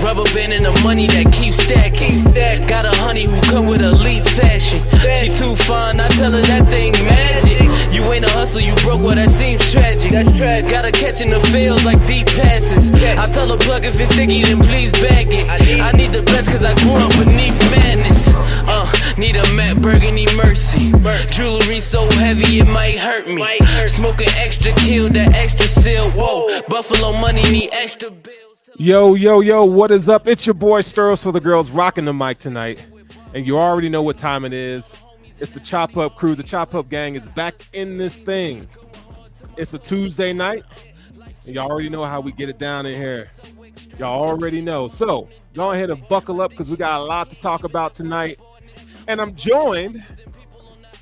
Rubber band and the money that keeps stacking. Got a honey who come with elite fashion. She too fine, I tell her that thing magic. You ain't a hustler, you broke, well that seems tragic. Gotta catch in the field like deep passes. I tell her plug if it's sticky, then please bag it. I need the best cause I grew up beneath madness. Need a Matt Burgundy Mercy. Jewelry so heavy it might hurt me. Smoking extra kill, that extra seal. Whoa, Buffalo money need extra bills. Yo, what is up? It's your boy Sturls for the girls rocking the mic tonight. And you already know what time it is. It's the Chop Up crew. The Chop Up gang is back in this thing. It's a Tuesday night. And y'all already know how we get it down in here. Y'all already know. So go ahead and buckle up because we got a lot to talk about tonight. And I'm joined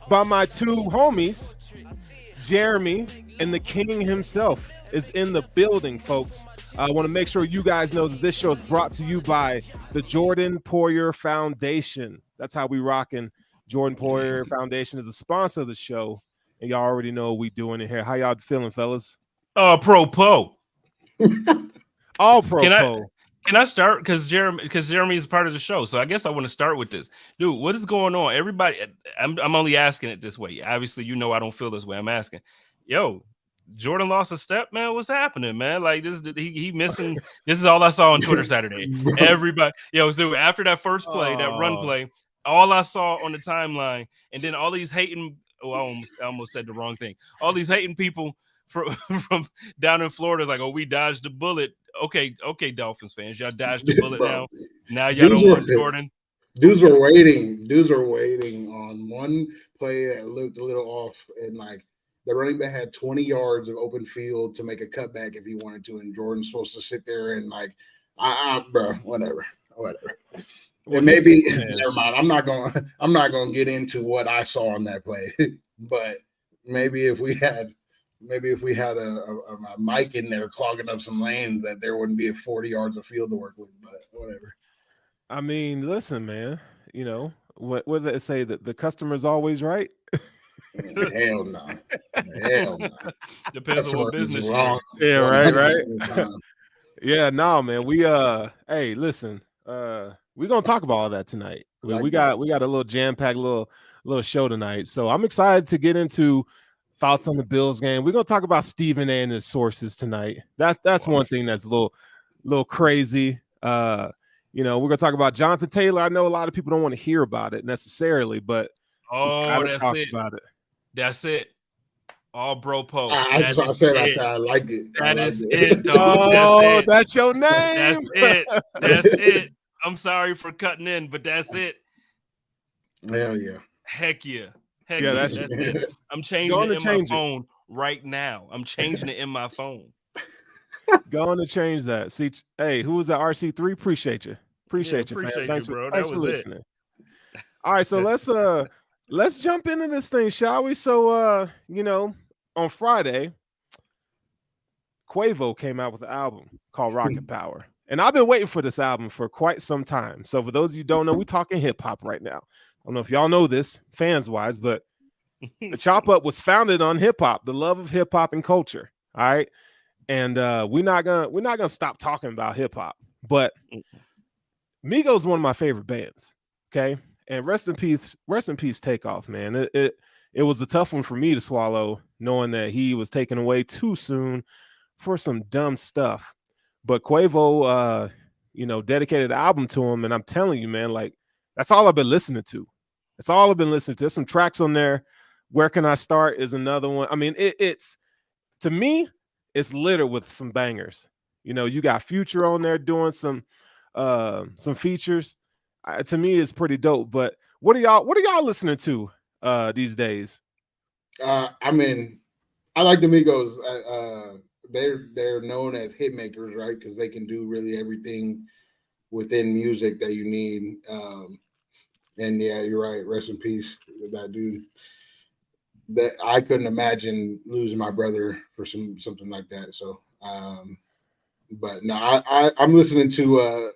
by my two homies, Jeremy and the king himself is in the building, folks. I want to make sure you guys know that this show is brought to you by the Jordan Poyer Foundation. That's how we rocking. Jordan Poyer Foundation is a sponsor of the show, and y'all already know what we doing in here. How y'all feeling, fellas? Pro-po. All pro-po. Can I start? Because Jeremy is part of the show, so I guess I want to start with this. Dude, what is going on? Everybody, I'm only asking it this way. Obviously, you know I don't feel this way. I'm asking. Yo, Jordan lost a step, man. What's happening, man? Like this, he missing. This is all I saw on Twitter Saturday. Everybody, dude, after that first play, that run play, all I saw on the timeline, and then all these hating. Oh, I almost said the wrong thing. All these hating people from down in Florida is like, oh, we dodged the bullet. Okay, Dolphins fans, y'all dodged the bullet now. Now y'all don't want Jordan. Dudes are waiting on one play that looked a little off, and like the running back had 20 yards of open field to make a cutback if he wanted to, and Jordan's supposed to sit there and like, bro, whatever. And maybe never mind. I'm not going to get into what I saw on that play, but maybe if we had a mic in there clogging up some lanes, that there wouldn't be 40 yards of field to work with, but whatever. I mean, listen, man, you know, what did it say, that the customer's always right? Hell no. Depends on what business you're wrong. Yeah, right. Yeah, no, man. We hey, listen, we're gonna talk about all that tonight. We got a little jam-packed little show tonight. So I'm excited to get into thoughts on the Bills game. We're gonna talk about Stephen A and his sources tonight. That's one thing that's a little crazy. We're gonna talk about Jonathan Taylor. I know a lot of people don't want to hear about it necessarily, but that's it. All bro po. I said I like it. That is it, dog. That's your name. That's it. I'm sorry for cutting in, but that's it. Hell yeah. Heck yeah. That's it. I'm changing it in my phone right now. I'm changing it in my phone. Go on and change that. See, hey, who was that? RC3? Appreciate you. Appreciate you, bro. Thanks for listening. All right, so let's jump into this thing, shall we? So on Friday, Quavo came out with an album called Rocket Power. And I've been waiting for this album for quite some time. So for those of you who don't know, we're talking hip-hop right now. I don't know if y'all know this, fans-wise, but the Chop Up was founded on hip-hop, the love of hip-hop and culture. All right. And we're not gonna stop talking about hip-hop. But Migos is one of my favorite bands. Okay. And rest in peace, Takeoff, man. It was a tough one for me to swallow, knowing that he was taken away too soon for some dumb stuff. But Quavo, dedicated the album to him, and I'm telling you, man, like that's all I've been listening to. That's all I've been listening to. There's some tracks on there. Where Can I Start is another one. I mean, it's to me, it's littered with some bangers. You got Future on there doing some features. To me, it's pretty dope. But what are y'all listening to these days? I mean, I like the Migos. They're known as hit makers, right? Because they can do really everything within music that you need. And yeah, you're right. Rest in peace, that dude. That I couldn't imagine losing my brother for something like that. So, but no, I'm listening to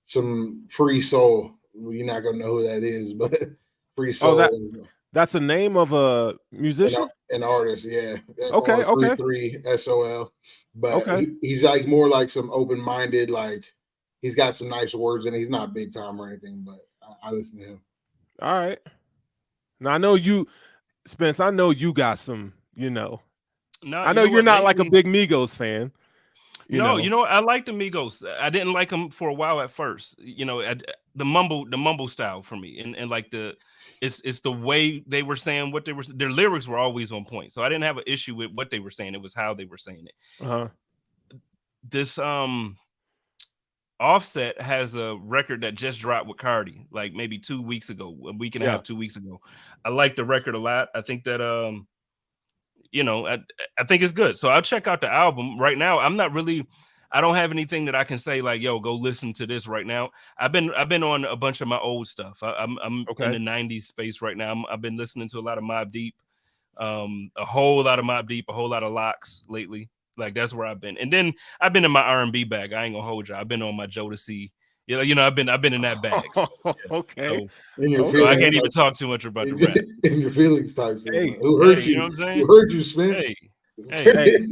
some Free Soul. You're not gonna know who that is, but Free Soul. That's the name of a musician, an artist. Yeah. Okay. 3 SOL. But he's like more like some open-minded, like he's got some nice words and he's not big time or anything, but I listen to him. All right. Now I know you, Spence. I know you got some. You know, No, I know you're not like a big Migos fan. You know, I like the Migos. I didn't like them for a while at first. You know, the mumble style for me, and like it's the way they were saying what they were. Their lyrics were always on point, so I didn't have an issue with what they were saying. It was how they were saying it. Uh-huh. This Offset has a record that just dropped with Cardi, like maybe 2 weeks ago, a week and a half, 2 weeks ago. I like the record a lot. I think that you know, I think it's good. So I'll check out the album right now. I don't have anything that I can say like, yo, go listen to this right now. I've been on a bunch of my old stuff. I'm in the 90s space right now. I've been listening to a lot of Mobb Deep, a whole lot of Mobb Deep, a whole lot of Locks lately. Like that's where I've been. And then I've been in my R&B bag. I ain't gonna hold you. I've been on my Jodeci. You know, I've been in that bag. So, yeah. Okay. So I can't even talk too much about the rap. In your feelings type thing. Hey, who hurt you? You know what I'm saying? Who hurt you, Spence? Hey.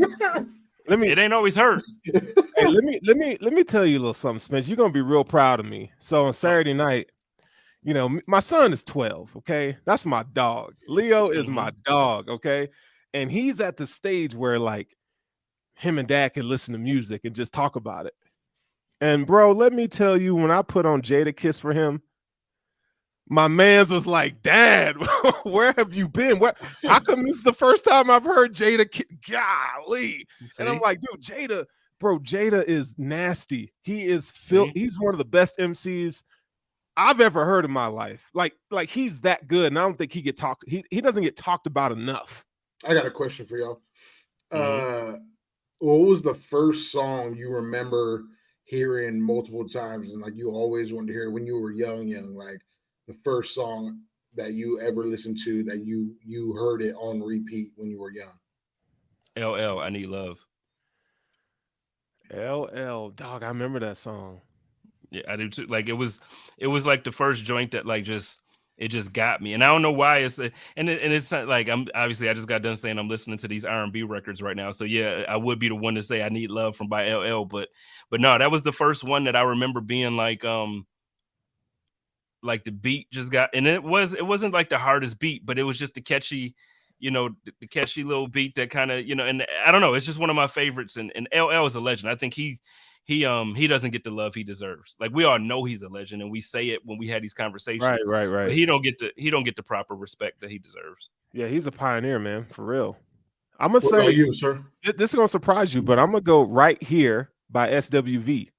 Let me. It ain't always hurt. Hey, let me tell you a little something, Spence. You're gonna be real proud of me. So on Saturday night, you know, my son is 12. Okay, that's my dog. Leo is my dog. Okay, and he's at the stage where like him and dad can listen to music and just talk about it. And bro, let me tell you, when I put on Jada Kiss for him, my man's was like, Dad, where have you been? How come this is the first time I've heard Jada Kiss? Golly. See? And I'm like, dude, Jada is nasty. He is he's one of the best MCs I've ever heard in my life. Like he's that good. And I don't think he doesn't get talked about enough. I got a question for y'all. What was the first song you remember hearing multiple times and like you always wanted to hear when you were young, like the first song that you ever listened to that you heard it on repeat when you were young? LL, I Need Love. LL, dog, I remember that song. Yeah, I do too. Like it was like the first joint that like it just got me, and I don't know why it's like I just got done saying I'm listening to these R&B records right now, so yeah, I would be the one to say I Need Love from by LL, but no, that was the first one that I remember being like the beat just got, and it wasn't like the hardest beat, but it was just a catchy, you know, the catchy little beat that kind of, you know, and I don't know, it's just one of my favorites, and LL is a legend. I think he doesn't get the love he deserves. Like we all know he's a legend, and we say it when we had these conversations. Right. But he don't get the proper respect that he deserves. Yeah, he's a pioneer, man, for real. I'm gonna say, what about you, sir? This is gonna surprise you, but I'm gonna go Right Here by SWV.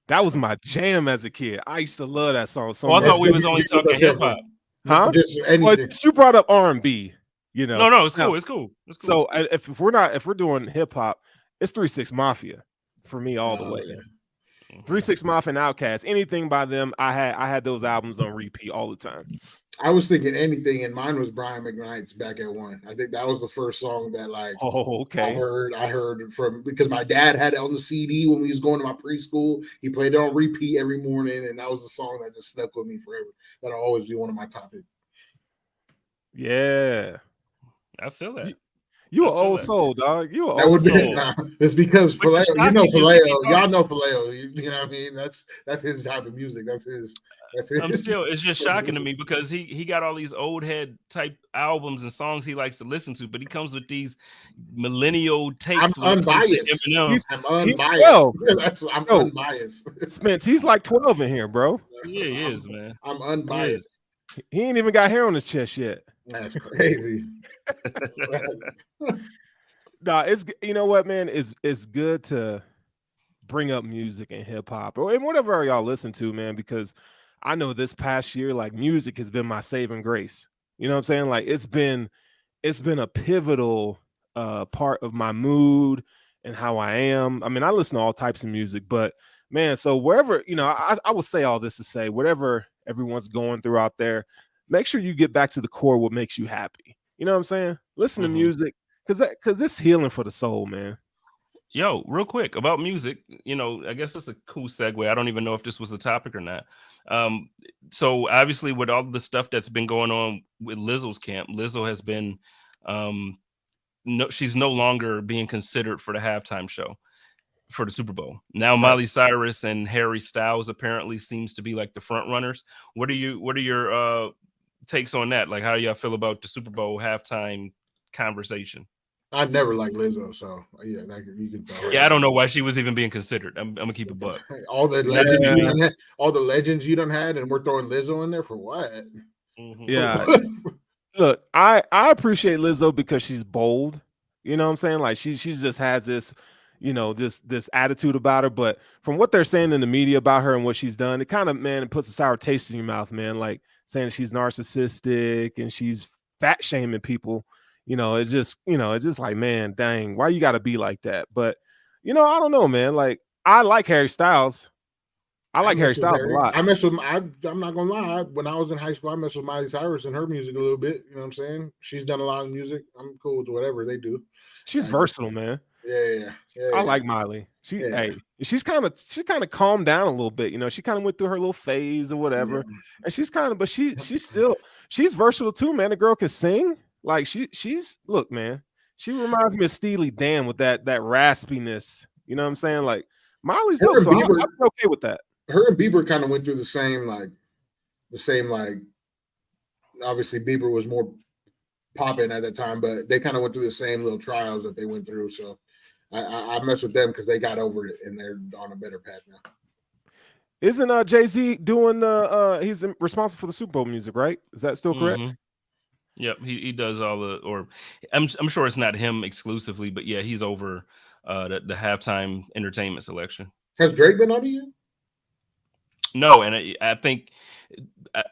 That was my jam as a kid. I used to love that song so much. I thought we was only talking hip hop. Huh? You brought up R&B. You know, no, it's cool. It's cool. So if we're doing hip hop, it's 3 6 Mafia for me all the way. Okay. 3 6 Mafia and Outkast, anything by them, I had those albums on repeat all the time. I was thinking anything, and mine was Brian McKnight's Back at One. I think that was the first song that I heard from, because my dad had it on the CD when we was going to my preschool. He played it on repeat every morning, and that was the song that just stuck with me forever. That'll always be one of my top 8. Yeah. I feel that. You an old soul, dog. You an old soul. It's because Faleo, y'all know Faleo. You know what I mean? That's his type of music. That's his. It's just shocking to me because he got all these old head type albums and songs he likes to listen to, but he comes with these millennial takes. I'm unbiased. I'm unbiased. I'm unbiased. Spence, he's like 12 in here, bro. Yeah, he is, man. I'm unbiased. He ain't even got hair on his chest yet. That's crazy. Nah, it's, you know what, man, it's good to bring up music and hip hop or whatever y'all listen to, man, because I know this past year, like, music has been my saving grace. You know what I'm saying? Like, it's been a pivotal part of my mood and how I am. I mean, I listen to all types of music, but man, so wherever, you know, I will say all this to say, whatever everyone's going through out there, make sure you get back to the core, what makes you happy. You know what I'm saying? Listen to music, because it's healing for the soul, man. Yo, real quick about music, you know, I guess it's a cool segue. I don't even know if this was a topic or not. So obviously with all the stuff that's been going on with Lizzo's camp, Lizzo has been, she's no longer being considered for the halftime show. for the Super Bowl. Now Miley Cyrus and Harry Styles apparently seems to be like the front runners. What are your takes on that? Like, how do y'all feel about the Super Bowl halftime conversation? I never liked Lizzo, so yeah, you can tell her. Yeah, I don't know why she was even being considered. I'm gonna keep it buck. All the legends you done had, and we're throwing Lizzo in there for what? Yeah. Look, I appreciate Lizzo because she's bold. You know what I'm saying? Like she just has this, this attitude about her. But from what they're saying in the media about her and what she's done, it kind of, it puts a sour taste in your mouth, man. Like saying she's narcissistic and she's fat shaming people. It's just like, man, dang, why you got to be like that? But, I don't know, man. Like, I like Harry Styles. I like Harry Styles a lot. I mess with I'm not gonna lie. When I was in high school, I messed with Miley Cyrus and her music a little bit. You know what I'm saying? She's done a lot of music. I'm cool with whatever they do. She's versatile, man. Yeah. I like Miley. She's kind of calmed down a little bit. She kind of went through her little phase or whatever, and she's versatile too, man. The girl can sing. Like she's look, man. She reminds me of Steely Dan with that raspiness. You know what I'm saying? Like Miley's dope, so I'm okay with that. Her and Bieber kind of went through the same. Obviously Bieber was more popping at that time, but they kind of went through the same little trials that they went through. So I mess with them because they got over it and they're on a better path now. Isn't Jay-Z doing he's responsible for the Super Bowl music, right? Is that still correct? Yep, he does all I'm sure it's not him exclusively, but yeah, he's over the halftime entertainment selection. Has Drake been on to you? No, and I think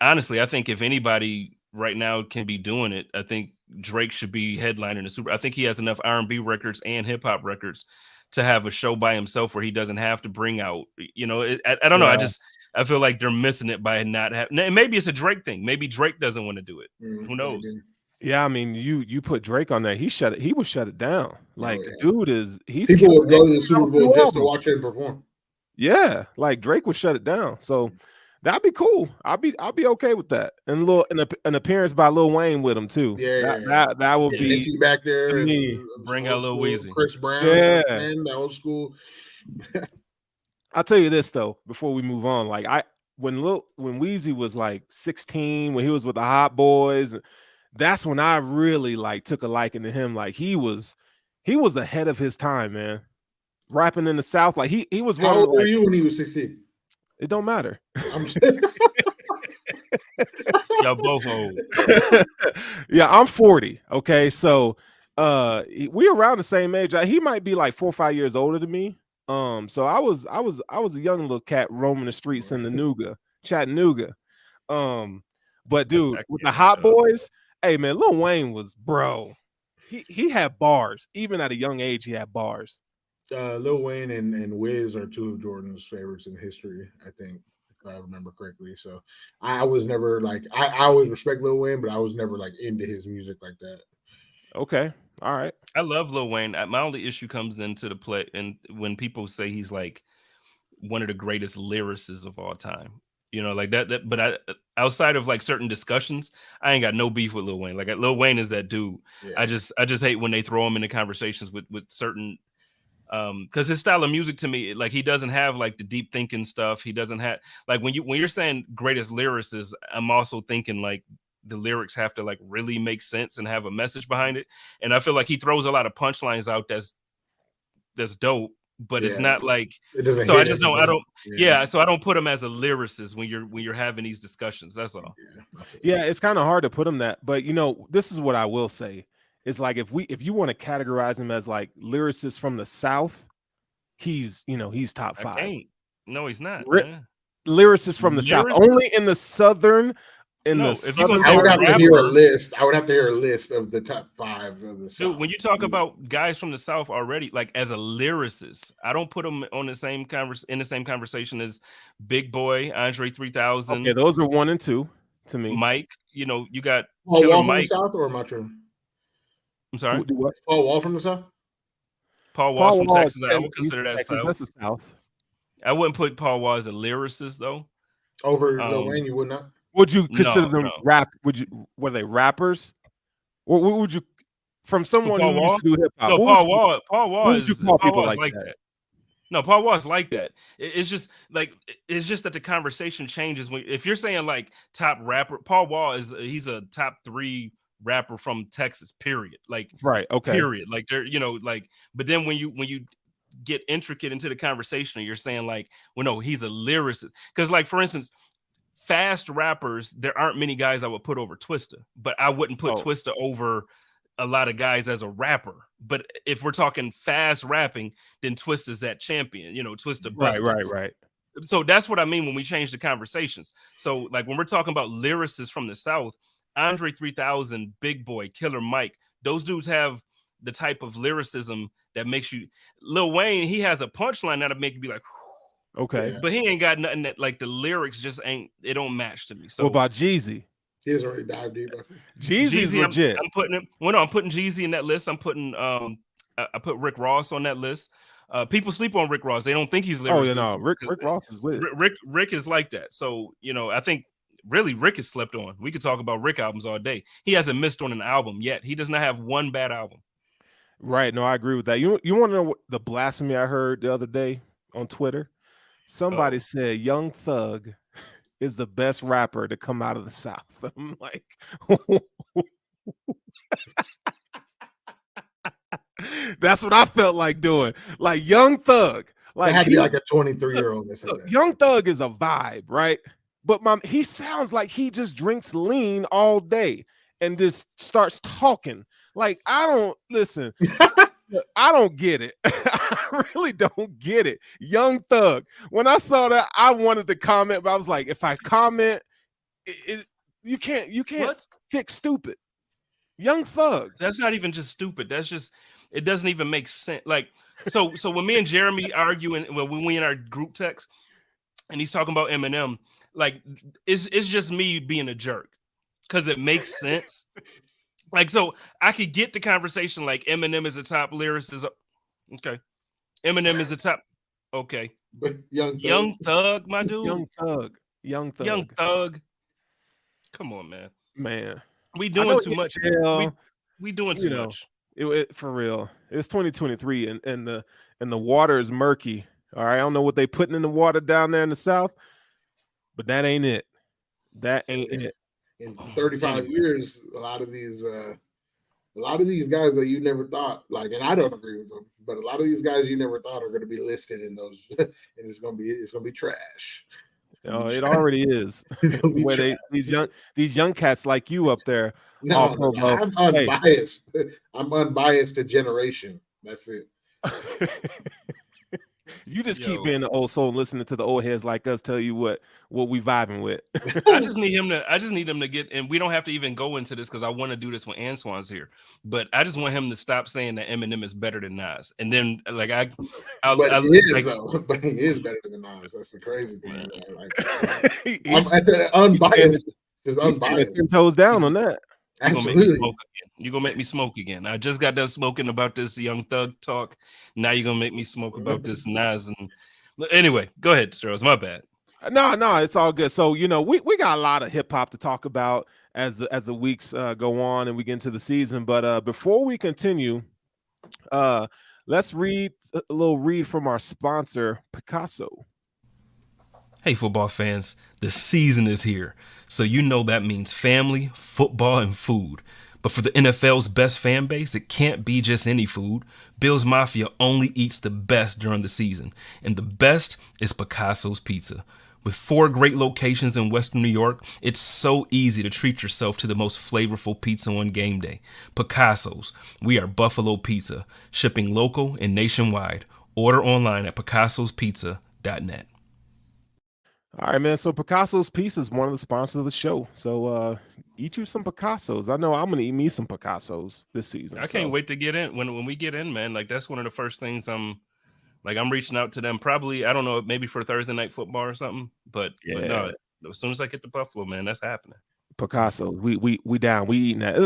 honestly, I think if anybody right now can be doing it, I think Drake should be headlining the Super. I think he has enough R&B records and hip hop records to have a show by himself where he doesn't have to bring out, I don't know. I feel like they're missing it by not having. Maybe it's a Drake thing. Maybe Drake doesn't want to do it. Who knows? Yeah, I mean, you put Drake on there. He would shut it down. Like the dude he's people would go to the Super Bowl just to watch him perform. Yeah, like Drake would shut it down. So that'd be cool. I'll be okay with that. And an appearance by Lil Wayne with him too. Yeah, that would be Nicki back there. And bring out Lil Weezy, Chris Brown. Yeah, that old school. I'll tell you this though, before we move on, like when Weezy was like 16, when he was with the Hot Boys, that's when I really like took a liking to him. Like he was ahead of his time, man. Rapping in the South, like he was. How old were you when he was 16? It don't matter. Y'all both old. Yeah, I'm 40. Okay, so we're around the same age. He might be like 4 or 5 years older than me. So I was a young little cat roaming the streets in Chattanooga. But dude, with the Hot Boys, hey man, Lil Wayne was bro. He had bars. Even at a young age, he had bars. Lil Wayne and Wiz are two of Jordan's favorites in history, I think, if I remember correctly. So I was never like I always respect Lil Wayne, but I was never like into his music like that. Okay. All right. I love Lil Wayne. My only issue comes into the play and when people say he's like one of the greatest lyricists of all time. Like that but outside of like certain discussions, I ain't got no beef with Lil Wayne. Like Lil Wayne is that dude. Yeah. I just hate when they throw him into conversations with certain because his style of music to me, like he doesn't have like the deep thinking stuff. He doesn't have like when you're saying greatest lyricist, I'm also thinking like the lyrics have to like really make sense and have a message behind it. And I feel like he throws a lot of punchlines out that's dope, but it's not like so I just don't so I don't put him as a lyricist when you're having these discussions. That's all. Yeah, it's kind of hard to put him that, but this is what I will say. It's like if you want to categorize him as like lyricist from the South, he's top 5. No, he's not. Lyricist from the South, only in the Southern. I would have to hear a list. I would have to hear a list of the top 5 of the South. Dude, when you talk about guys from the South already, like as a lyricist, I don't put them on the same conversation as Big Boy, Andre 3000. Okay, those are 1 and 2 to me. Mike, you got Paul Wall from the South or Metro? I'm sorry. Paul Wall from the South. Paul Wall from Texas. I would consider that Texas, South. That's the South. I wouldn't put Paul Wall as a lyricist though. Over Lil Wayne, you would not. Would you consider them rap? Were they rappers? Or would you, from someone who used to do hip hop? No, Paul Wall is Paul Wall is like that. No, Paul Wall's like that. It's just that the conversation changes when if you're saying like top rapper, Paul Wall he's a top 3 rapper from Texas. Period. Like Right. Okay. Period. Like they're but then when you get intricate into the conversation, you're saying like, well, no, he's a lyricist. Because like for instance, fast rappers, there aren't many guys I would put over Twista, but I wouldn't put Twista over a lot of guys as a rapper. But if we're talking fast rapping, then Twista's that champion, Twista. Right. So that's what I mean when we change the conversations. So like when we're talking about lyricists from the South, Andre 3000, Big Boy, Killer Mike, those dudes have the type of lyricism that makes you. Lil Wayne, he has a punchline that'll make you be like, okay, but he ain't got nothing that like the lyrics just ain't. It don't match to me. So what about Jeezy? He doesn't really dive deep. Jeezy's legit. I'm putting him. Well, no, I'm putting Jeezy in that list. I'm putting I put Rick Ross on that list. People sleep on Rick Ross. They don't think he's lyricist. Oh, yeah, no, Rick Ross is with it. Rick is like that. So I think really Rick is slept on. We could talk about Rick albums all day. He hasn't missed on an album yet. He does not have one bad album. Right. No, I agree with that. You want to know what the blasphemy I heard the other day on Twitter? Somebody said Young Thug is the best rapper to come out of the South. I'm like, that's what I felt like doing. Like Young Thug. Like it had to be like a 23-year-old. Young Thug is a vibe, right? But he sounds like he just drinks lean all day and just starts talking. Like, I don't listen. I don't get it. I really don't get it. Young Thug. When I saw that, I wanted to comment, but I was like, if I comment, you can't fix stupid. Young Thug. That's not even just stupid. That's just it doesn't even make sense. Like, so when me and Jeremy arguing, when we in our group text, and he's talking about Eminem, like it's just me being a jerk because it makes sense. Like, so I could get the conversation like Eminem is a top lyricist. Okay. Eminem is a top. Okay. But Young Thug, my dude. Young Thug. Come on, man. Man. We doing too much. We doing too much. For real. It's 2023 and the water is murky. All right. I don't know what they putting in the water down there in the South, but that ain't it. That ain't it. In 35 years, a lot of these guys that you never thought, like, and I don't agree with them, but a lot of these guys you never thought are going to be listed in those, and it's going to be trash. It already is. Where these young cats like you up there. No, I'm unbiased. I'm unbiased to generation. That's it. You just keep being the old soul and listening to the old heads like us tell you what we vibing with. I just need him to get, and we don't have to even go into this because I want to do this when Antoine's here. But I just want him to stop saying that Eminem is better than Nas. And then like but he is better than Nas. That's the crazy thing. I'm unbiased. He's 10 toes down on that. You're gonna make me smoke again. I just got done smoking about this Young Thug talk. Now you're gonna make me smoke about this Nas. And anyway, go ahead, Strohs. My bad. No, it's all good. So we got a lot of hip hop to talk about as the weeks go on and we get into the season. But before we continue, let's read a little read from our sponsor, Picasso. Hey, football fans, the season is here. So that means family, football, and food. But for the NFL's best fan base, it can't be just any food. Bills Mafia only eats the best during the season. And the best is Picasso's Pizza. With 4 great locations in Western New York, it's so easy to treat yourself to the most flavorful pizza on game day. Picasso's. We are Buffalo Pizza, shipping local and nationwide. Order online at picassospizza.net. All right, man. So Picasso's Pizza is one of the sponsors of the show. So eat you some Picasso's. I know I'm going to eat me some Picasso's this season. I can't wait to get in. When we get in, man, like that's one of the first things I'm reaching out to them. Probably, I don't know, maybe for Thursday night football or something. But no, as soon as I get to Buffalo, man, that's happening. Picasso, we down. We eating that.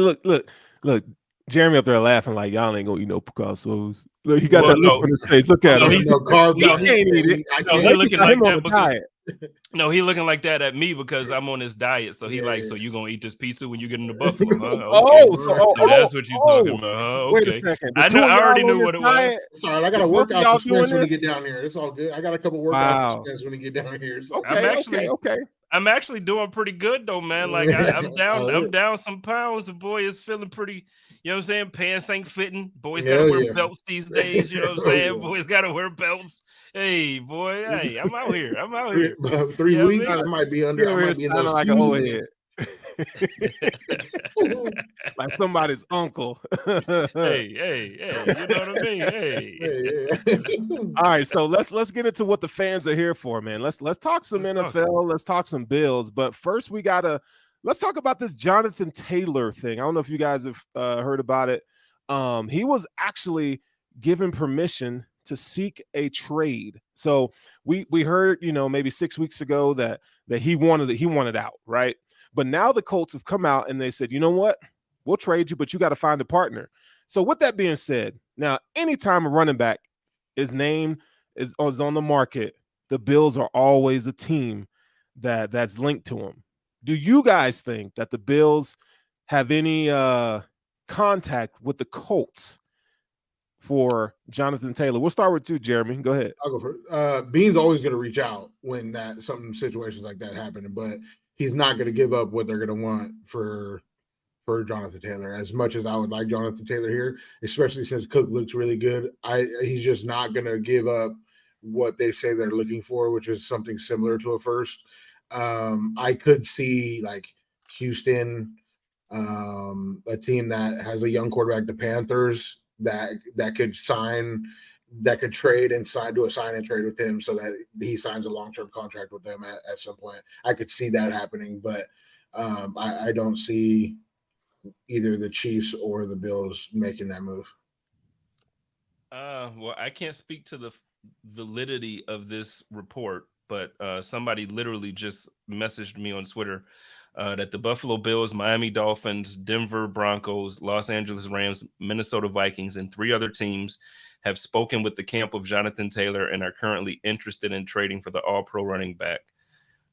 Look. Jeremy up there laughing like y'all ain't gonna eat no Picasso's. Look, he got that look on his face. Look at him. He can't eat it. He's looking like that No, he looking like that at me because I'm on this diet. So he Yeah. so you gonna eat this pizza when you get into Buffalo, huh? Okay. Oh, so So that's what you talking about, huh? wait a Okay. second. The I two know. of I y'all already on knew this what it diet? was. Sorry, I got to Both work of out y'all for Spence doing when he this? get down here. It's all good. I got a couple workouts Wow. for Spence when he get down here. So. Okay. I'm actually doing pretty good though, man. Like I'm down. Oh, I'm down some pounds. The boy is feeling pretty. You know what I'm saying? Pants ain't fitting. Boys got to Hell wear yeah. belts these days. You know what I'm Oh, saying? yeah. Boys got to wear belts. Hey, boy. Hey, I'm out here. I'm out Three, here. about 3 You know what weeks, I I might be under. You I over here might be in sounding those like an shoes old again. head. Like somebody's uncle. Hey. You know what I mean? Hey. Yeah. All right, so let's get into what the fans are here for, man. Let's talk some NFL, let's talk some Bills, but first let's talk about this Jonathan Taylor thing. I don't know if you guys have heard about it. He was actually given permission to seek a trade. So we heard, maybe 6 weeks ago that he wanted out, right? But now the Colts have come out and they said, you know what? We'll trade you, but you got to find a partner. So with that being said, now anytime a running back is on the market, the Bills are always a team that's linked to him. Do you guys think that the Bills have any contact with the Colts for Jonathan Taylor? We'll start with you, Jeremy. Go ahead. I'll go first. Bean's always going to reach out when situations like that happen, but he's not going to give up what they're going to want for Jonathan Taylor. As much as I would like Jonathan Taylor here, especially since Cook looks really good, he's just not going to give up what they say they're looking for, which is something similar to a first. I could see like Houston, a team that has a young quarterback, the Panthers, that could trade and do a sign and trade with him so that he signs a long-term contract with them at some point. I could see that happening, but I don't see either the Chiefs or the Bills making that move. Well, I can't speak to the validity of this report, but somebody literally just messaged me on Twitter that the Buffalo Bills, Miami Dolphins, Denver Broncos, Los Angeles Rams, Minnesota Vikings, and 3 other teams have spoken with the camp of Jonathan Taylor and are currently interested in trading for the all-pro running back.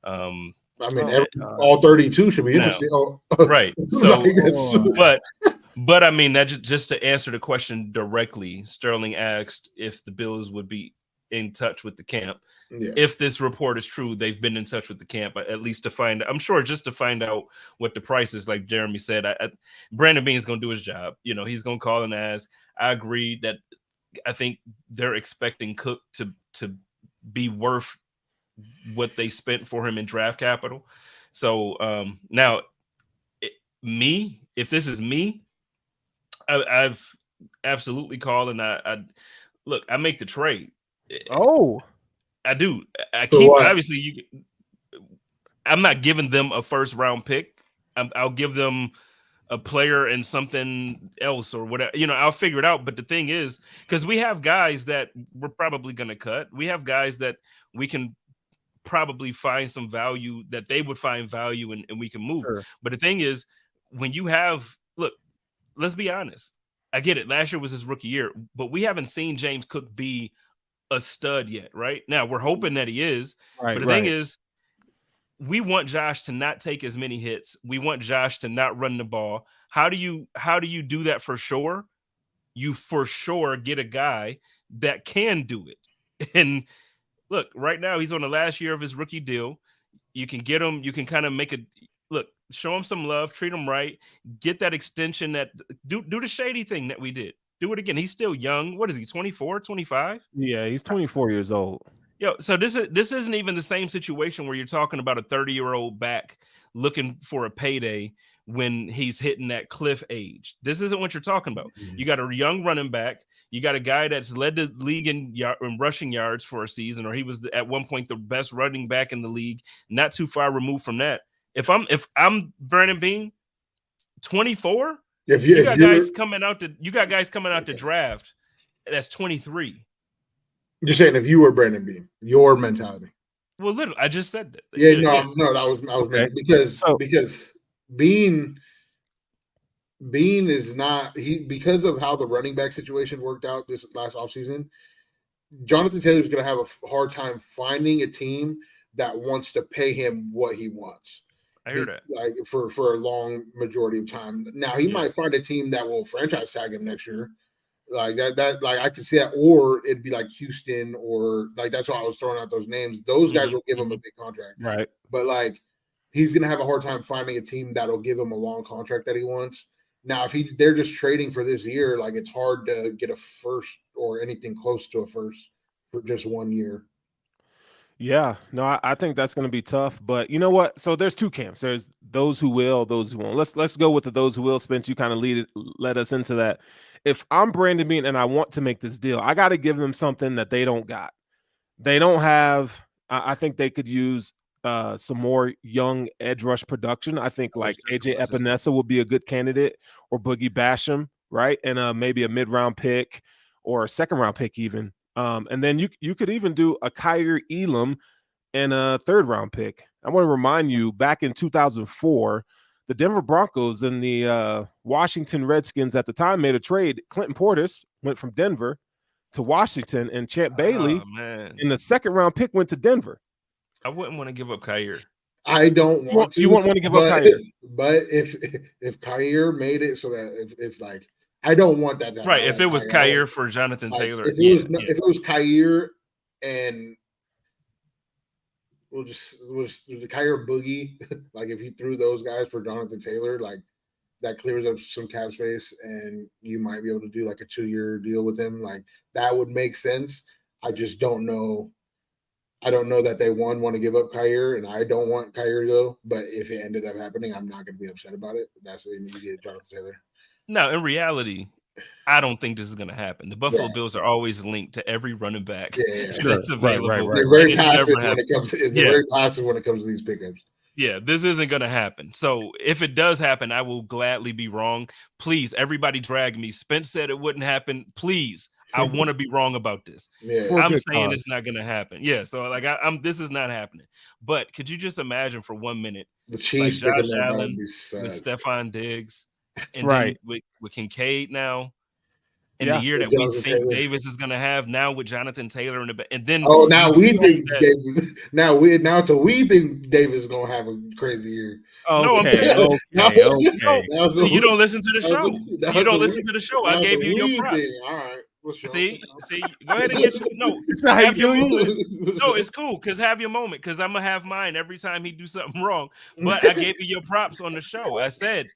I mean, all 32 should be interested. Right. So, but I mean, that just to answer the question directly, Sterling asked if the Bills would be in touch with the camp. Yeah. If this report is true, they've been in touch with the camp, at least to find, I'm sure just to find out what the price is. Like Jeremy said, Brandon Beane's going to do his job. He's going to call and ask. I agree that I think they're expecting Cook to be worth what they spent for him in draft capital. So now if this is me, I've absolutely called and I look, I make the trade. Oh, I do. Obviously I'm not giving them a first round pick. I'll give them a player and something else or whatever. I'll figure it out. But the thing is, because we have guys that we're probably going to cut. We have guys that we can probably find some value that they would find value and we can move. Sure. But the thing is, when you look, let's be honest. I get it. Last year was his rookie year, but we haven't seen James Cook be a stud yet, right? Now we're hoping that he is. Right, but the thing is, we want Josh to not take as many hits. We want Josh to not run the ball. How do you do that for sure? You for sure get a guy that can do it. And look, right now he's on the last year of his rookie deal. You can get him. You can kind of show him some love, treat him right, get that extension, do the shady thing that we did. Do it again. He's still young. What is he, 24, 25? Yeah, he's 24 years old. So this isn't even the same situation where you're talking about a 30-year-old back looking for a payday when he's hitting that cliff age. This isn't what you're talking about. You got a young running back. You got a guy that's led the league in rushing yards for a season, or he was at one point the best running back in the league, not too far removed from that. If I'm Brandon Beane, 24, you got guys coming out to draft that's 23. You're saying if you were Brandon Beane, your mentality. Well, literally, I just said that. Yeah, no, that was okay. Because Beane is not because of how the running back situation worked out this last offseason. Jonathan Taylor's going to have a hard time finding a team that wants to pay him what he wants. I hear that. Like for a long majority of time. Now he might find a team that will franchise tag him next year. Like that like I can see that, or it'd be like Houston, or like that's why I was throwing out those names. Those guys will give him a big contract. Right. But like he's gonna have a hard time finding a team that'll give him a long contract that he wants. Now, if they're just trading for this year, like it's hard to get a first or anything close to a first for just 1 year. Yeah, no, I think that's going to be tough. But you know what? So there's two camps. There's those who will, those who won't. Let's go with the those who will. Spence, you kind of led us into that. If I'm Brandon Beane and I want to make this deal, I got to give them something that they don't got. They don't have. I think they could use some more young edge rush production. I think like AJ Epinesa would be a good candidate, or Boogie Basham, right? And maybe a mid-round pick or a second-round pick even. And then you could even do a Kyer Elam and a third-round pick. I want to remind you, back in 2004, the Denver Broncos and the Washington Redskins at the time made a trade. Clinton Portis went from Denver to Washington, and Champ Bailey in the second-round pick went to Denver. I wouldn't want to give up Kyer. I don't want to. You won't want to give up Kyer. But if Kyer made it so that if like I don't want that. Right. If it was Kyer for Jonathan Taylor. If it was Kyer and was the Kyer Boogie, like if you threw those guys for Jonathan Taylor, like that clears up some cap space and you might be able to do like a 2-year deal with him. Like that would make sense. I just don't know. I don't know that they want to give up Kyer, and I don't want Kyer to go. But if it ended up happening, I'm not going to be upset about it. That's the immediate Jonathan Taylor. No, in reality, I don't think this is going to happen. The Buffalo Bills are always linked to every running back that's available. Right. They're very passive when it comes to very passive when it comes to these pickups. Yeah, this isn't going to happen. So if it does happen, I will gladly be wrong. Please, everybody drag me. Spence said it wouldn't happen. Please. I want to be wrong about this. I'm saying it's not going to happen. Yeah, so like I'm this is not happening. But could you just imagine for 1 minute the Chiefs, like Josh Allen with Stefon Diggs, and then with Kincaid now, in the year that we think Taylor. Davis is going to have now with Jonathan Taylor and then now we think Davis, we think Davis is going to have a crazy year. Okay. You don't listen to the show. You don't listen to the show. I gave you your prop. All right. See, go ahead and get your moment. No, it's cool because have your moment because I'm gonna have mine every time he do something wrong. But I gave you your props on the show. I said,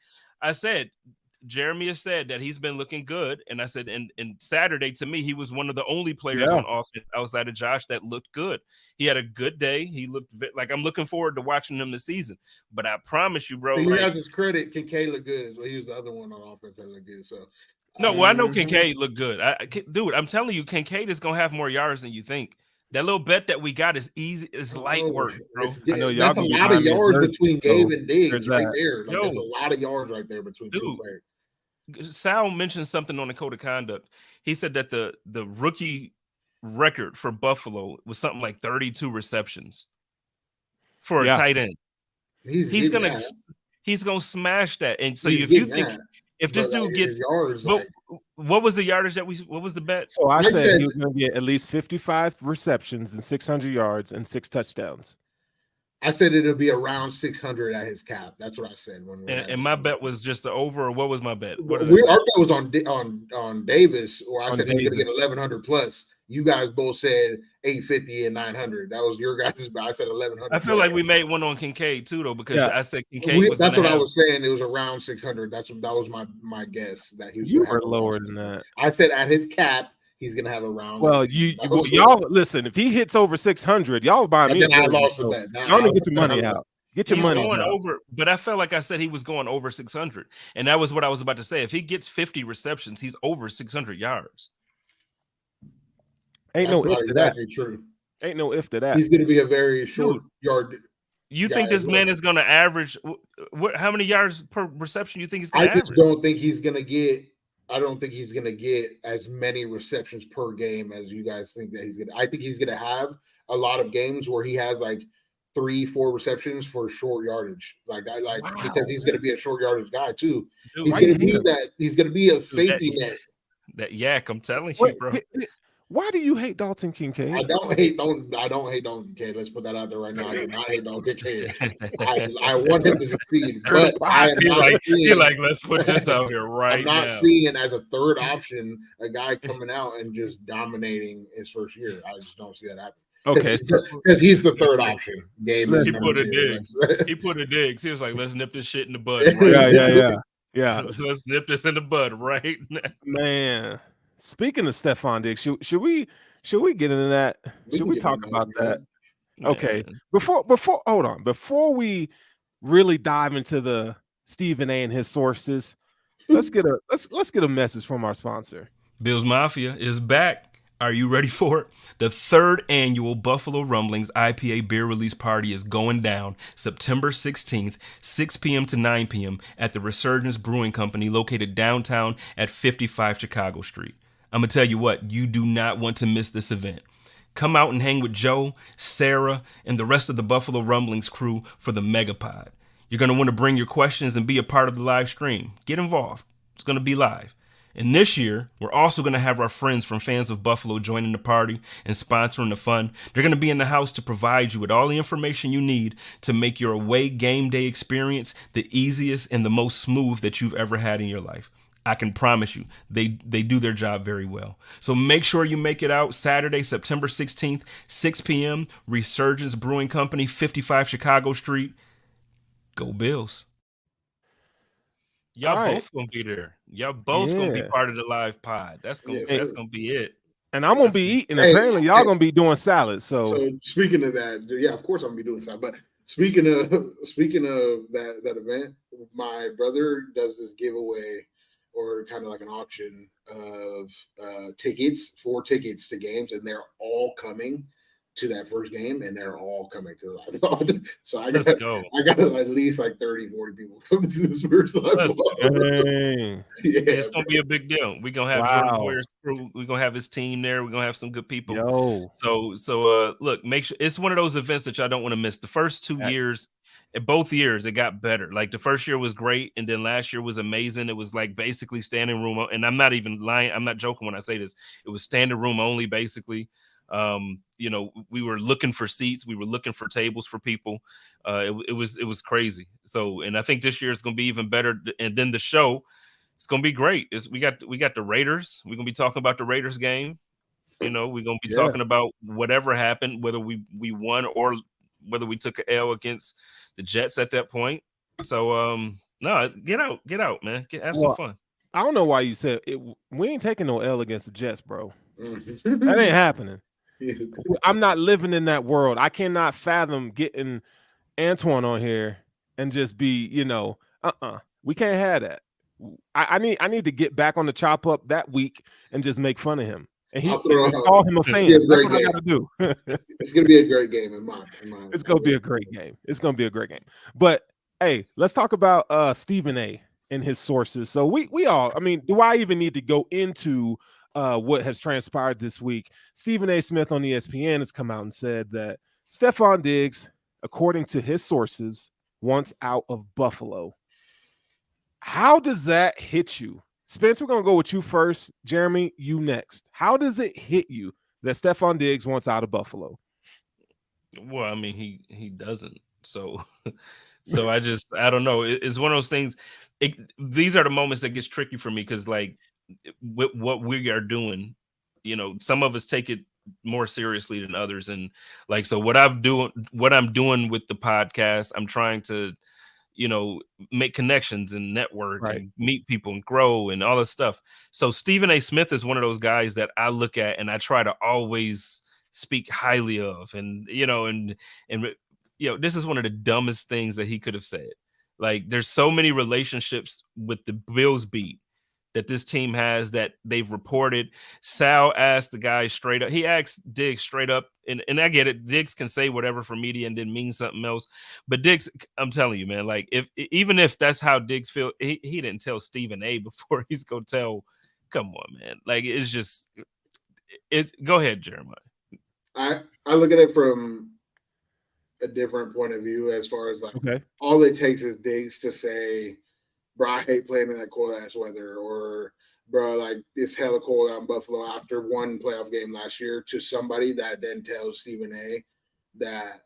Jeremy has said that he's been looking good, and I said, and Saturday to me, he was one of the only players on offense outside of Josh that looked good. He had a good day. He looked like I'm looking forward to watching him this season. But I promise you, bro, he has his credit. Kincaid looked good as well. He was the other one on offense that looked good. So. No, I know Kincaid looked good. Dude, I'm telling you, Kincaid is gonna have more yards than you think. That little bet that we got is easy. It's light work, bro. That's a lot of yards between Gabe and Diggs right there. Like, there's a lot of yards right there between two players. Sal mentioned something on the code of conduct. He said that the rookie record for Buffalo was something like 32 receptions for a tight end. He's gonna smash that. And so if you think. If this dude gets yards, what was the yardage what was the bet? So I said he was going to get at least 55 receptions and 600 yards and 6 touchdowns. I said it'll be around 600 at his cap. That's what I said. And my bet was just the over, or what was my bet? Our bet was on Davis, or I said he was going to get 1,100 plus. You guys both said 850 and 900. That was your guys' bet. I said 1,100. I feel like we made one on Kincaid too, though, because I said Kincaid. That's what I was saying. It was around 600. That was my guess that he was. You were lower than that. I said at his cap, he's gonna have around. Well, y'all listen. If he hits over 600, y'all buy me. Then I lost the bet. Y'all need to get your money out. Get your money going out. Over, but I felt like I said he was going over 600, and that was what I was about to say. If he gets 50 receptions, he's over 600 yards. Ain't no if to that. True. Ain't no if to that. He's going to be a very short yard. You think this man is going to average? How many yards per reception you think he's going to average? I just don't think he's going to get. I don't think he's going to get as many receptions per game as you guys think that he's going to. I think he's going to have a lot of games where he has like 3-4 receptions for short yardage, because he's going to be a short yardage guy too. Dude, he's going to be that. He's going to be a safety net. That yak, I'm telling you, bro. Why do you hate Dalton I Kincaid? don't hate Dalton Kincaid. Let's put that out there right now. I do not hate Dalton Kincaid. I want him to succeed, but I am not he seeing. like, let's put this out here right I'm not now. seeing as a third option a guy coming out and just dominating his first year. I just don't see that happening. Okay, Because he's the third option. Game is He number put a two. Diggs. He put a Diggs. He was like, let's nip this shit in the bud. yeah. Let's nip this in the bud right now. Man, speaking of Stefon Diggs, should we get into that? Should we talk about that? Okay. Man. Before hold on. Before we really dive into the Stephen A and his sources, let's get a message from our sponsor. Bills Mafia is back. Are you ready for it? The third annual Buffalo Rumblings IPA beer release party is going down September 16th, 6 p.m. to 9 p.m. at the Resurgence Brewing Company located downtown at 55 Chicago Street. I'm going to tell you what, you do not want to miss this event. Come out and hang with Joe, Sarah, and the rest of the Buffalo Rumblings crew for the Megapod. You're going to want to bring your questions and be a part of the live stream. Get involved. It's going to be live. And this year, we're also going to have our friends from Fans of Buffalo joining the party and sponsoring the fun. They're going to be in the house to provide you with all the information you need to make your away game day experience the easiest and the most smooth that you've ever had in your life. I can promise you, they do their job very well. So make sure you make it out Saturday, September 16th, 6 p.m., Resurgence Brewing Company, 55 Chicago Street. Go Bills. Y'all both gonna be there. Y'all both gonna be part of the live pod. That's gonna be it. And I'm gonna be eating. Apparently, y'all gonna be doing salad. So speaking of that, yeah, of course I'm gonna be doing salad. But speaking of that event, my brother does this giveaway or kind of like an auction of tickets to games, and they're all coming to that first game, and they're all coming to the live pod. So I got at least like 30, 40 people coming to this first live pod. It's gonna be a big deal. We're gonna have Jordan Boyer's crew, we're gonna have his team there, we're gonna have some good people. So look, make sure it's one of those events that y'all don't want to miss. The first 2 years, both years, it got better. Like the first year was great, and then last year was amazing. It was like basically standing room, and I'm not even lying, I'm not joking when I say this. It was standing room only, basically. We were looking for seats, we were looking for tables for people. It was crazy. So, and I think this year is going to be even better. And then the show, it's going to be great. We got the Raiders. We're going to be talking about the Raiders game. We're going to be talking about whatever happened, whether we won or whether we took an L against the Jets at that point. So, no, get out, man. Have some fun. I don't know why you said it. We ain't taking no L against the Jets, bro. That ain't happening. I'm not living in that world. I cannot fathom getting Antoine on here and just be, we can't have that. I need to get back on the chop up that week and just make fun of him. And call him a fan. That's what I got to do. It's going to be a great game in my It's going to be a great game. It's going to be a great game. But hey, let's talk about Stephen A and his sources. So we all, do I even need to go into what has transpired this week? Stephen A. Smith on ESPN has come out and said that Stefon Diggs, according to his sources, wants out of Buffalo. How does that hit you? Spence, we're going to go with you first. Jeremy, you next. How does it hit you that Stefon Diggs wants out of Buffalo? Well, he doesn't. So I don't know. It's one of those things. These are the moments that gets tricky for me because, like, with what we are doing, some of us take it more seriously than others, and like, so what I'm doing with the podcast, I'm trying to make connections and network and meet people and grow and all this stuff. So Stephen A. Smith is one of those guys that I look at and I try to always speak highly of, and this is one of the dumbest things that he could have said. Like, there's so many relationships with the Bills beat that this team has that they've reported. Sal asked the guy straight up. He asked Diggs straight up, and I get it. Diggs can say whatever for media and then mean something else. But Diggs, I'm telling you, man, like, even if that's how Diggs feel, he didn't tell Stephen A. before he's gonna tell. Come on, man. Like, it's just it. Go ahead, Jeremiah. I look at it from a different point of view, as far as like, all it takes is Diggs to say, bro, I hate playing in that cold ass weather, or bro, like it's hella cold out in Buffalo after one playoff game last year, to somebody that then tells Stephen A that,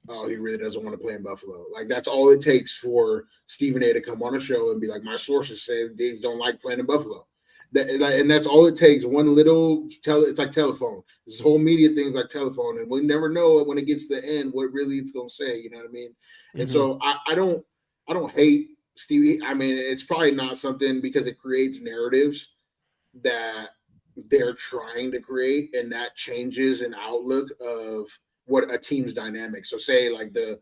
oh, he really doesn't want to play in Buffalo. Like that's all it takes for Stephen A to come on a show and be like, my sources say Diggs don't like playing in Buffalo. And that's all it takes. One little it's like telephone. This whole media thing's like telephone, and we never know when it gets to the end what really it's gonna say. You know what I mean? And so I don't hate Stevie. I mean, it's probably not something, because it creates narratives that they're trying to create, and that changes an outlook of what a team's dynamic. So say like the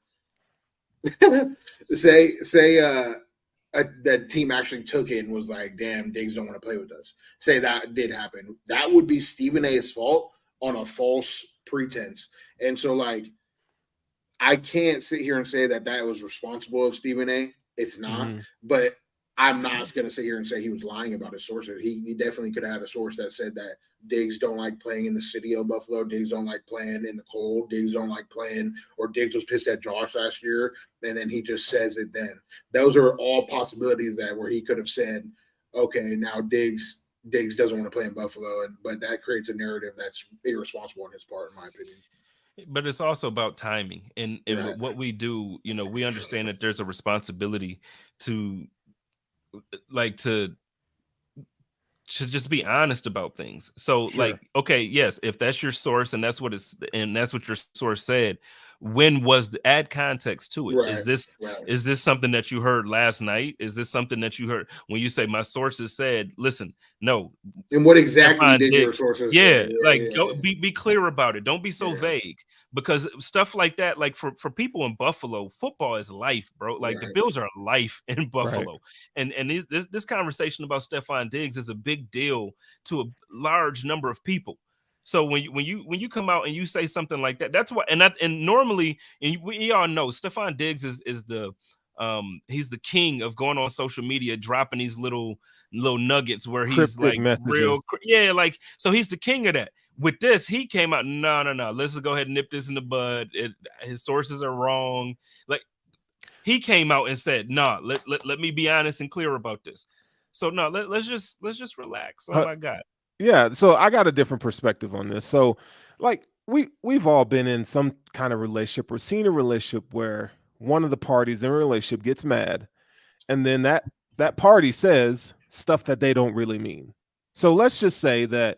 that team actually took it and was like, damn, Diggs don't want to play with us. Say that did happen. That would be Stephen A's fault on a false pretense. And so like I can't sit here and say that was responsible of Stephen A. It's not, but I'm not going to sit here and say he was lying about his sources. He definitely could have had a source that said that Diggs don't like playing in the city of Buffalo. Diggs don't like playing in the cold. Diggs don't like playing, or Diggs was pissed at Josh last year, and then he just says it then. Those are all possibilities that where he could have said, okay, now Diggs doesn't want to play in Buffalo, but that creates a narrative that's irresponsible on his part, in my opinion. But it's also about timing and Right. what we do. You know, we understand that there's a responsibility to just be honest about things. So like, okay, yes, if that's your source and that's what your source said, when was the add context to it? Right. Is this something that you heard last night? Is this something that you heard when you say my sources said, listen, no. And what exactly did your sources say? Yeah, go be clear about it. Don't be so vague, because stuff like that, like for people in Buffalo, football is life, bro. Like the Bills are life in Buffalo. And this conversation about Stefon Diggs is a big deal to a large number of people. So when you come out and you say something like that, that's why. And normally, and we all know Stefon Diggs is the he's the king of going on social media, dropping these little nuggets where he's cryptic like messages. like, so he's the king of that. With this, he came out, no, let's just go ahead and nip this in the bud. His sources are wrong. Like he came out and said, no, let me be honest and clear about this. So no, let's just relax. Oh my God. Yeah, so I got a different perspective on this. So like we've all been in some kind of relationship or seen a relationship where one of the parties in a relationship gets mad, and then that party says stuff that they don't really mean. So let's just say that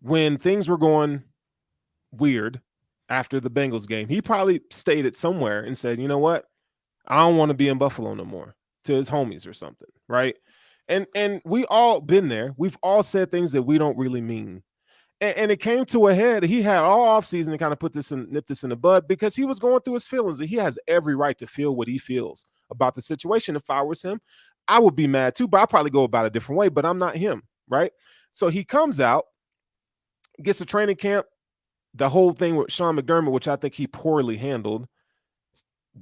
when things were going weird after the Bengals game, he probably stated somewhere and said, you know what, I don't want to be in Buffalo no more, to his homies or something, right? And we all been there. We've all said things that we don't really mean. And it came to a head. He had all offseason to kind of nip this in the bud, because he was going through his feelings. And he has every right to feel what he feels about the situation. If I was him, I would be mad too, but I'll probably go about a different way, but I'm not him, right? So he comes out, gets a training camp, the whole thing with Sean McDermott, which I think he poorly handled.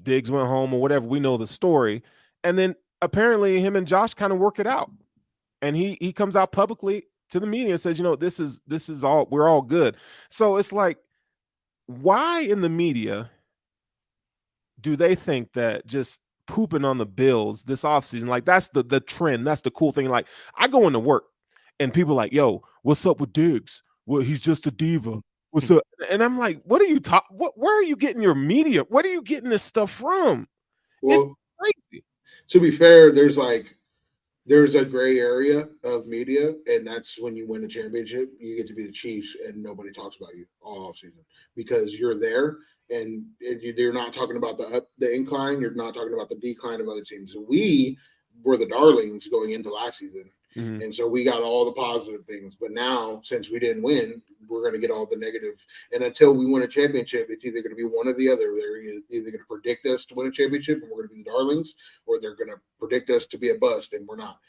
Diggs went home or whatever. We know the story. And then apparently him and Josh kind of work it out. And he comes out publicly to the media and says, you know, this is all, we're all good. So it's like, why in the media do they think that just pooping on the Bills this offseason, like that's the trend, that's the cool thing? Like I go into work and people are like, yo, what's up with Diggs? Well, he's just a diva. What's up? And I'm like, what are you talking? Where are you getting your media? Where are you getting this stuff from? Well, it's crazy. To be fair, there's a gray area of media, and that's when you win a championship, you get to be the Chiefs, and nobody talks about you all offseason because you're there, and you're not talking about the incline, you're not talking about the decline of other teams. We were the darlings going into last season. Mm-hmm. And so we got all the positive things. But now, since we didn't win, we're going to get all the negative. And until we win a championship, it's either going to be one or the other. They're either going to predict us to win a championship and we're going to be the darlings, or they're going to predict us to be a bust and we're not.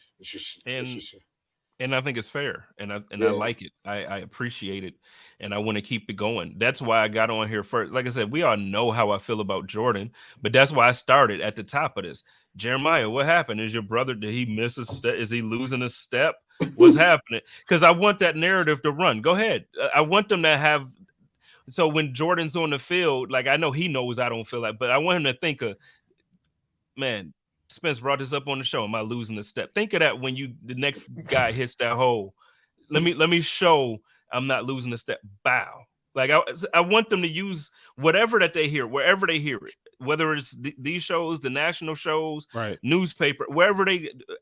And I think it's fair, and I like it. I appreciate it, and I want to keep it going. That's why I got on here first. Like I said, we all know how I feel about Jordan, but that's why I started at the top of this. Jeremiah, what happened? Is your brother, did he miss a step? Is he losing a step? What's happening? Because I want that narrative to run. Go ahead. I want them to have. So when Jordan's on the field, like I know he knows I don't feel like, but I want him to think of, man, Spence brought this up on the show. Am I losing a step? Think of that when the next guy hits that hole. Let me show I'm not losing a step. Bow. Like I want them to use whatever that they hear, wherever they hear it, whether it's these shows, the national shows, right, newspaper, wherever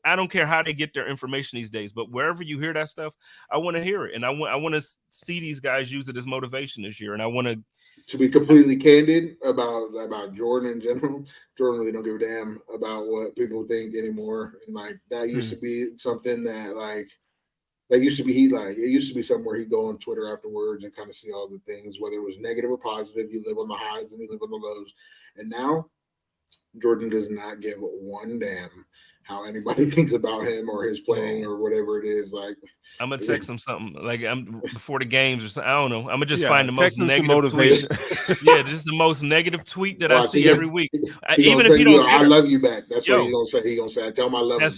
I don't care how they get their information these days, but wherever you hear that stuff, I want to hear it. And I want to see these guys use it as motivation this year. And I want to be completely candid about Jordan in general. Jordan really don't give a damn about what people think anymore. And like that used to be something that it used to be somewhere he'd go on Twitter afterwards and kind of see all the things, whether it was negative or positive. You live on the highs and you live on the lows. And now Jordan does not give one damn how anybody thinks about him or his playing or whatever it is. Like, I'm gonna text him something like I'm before the games or something. I don't know. I'm gonna just find the most negative motivation. Tweet. Yeah, this is the most negative tweet that I see every week. Even if you don't, I love you back. That's what he's gonna say. He's gonna say, "I tell him I love him."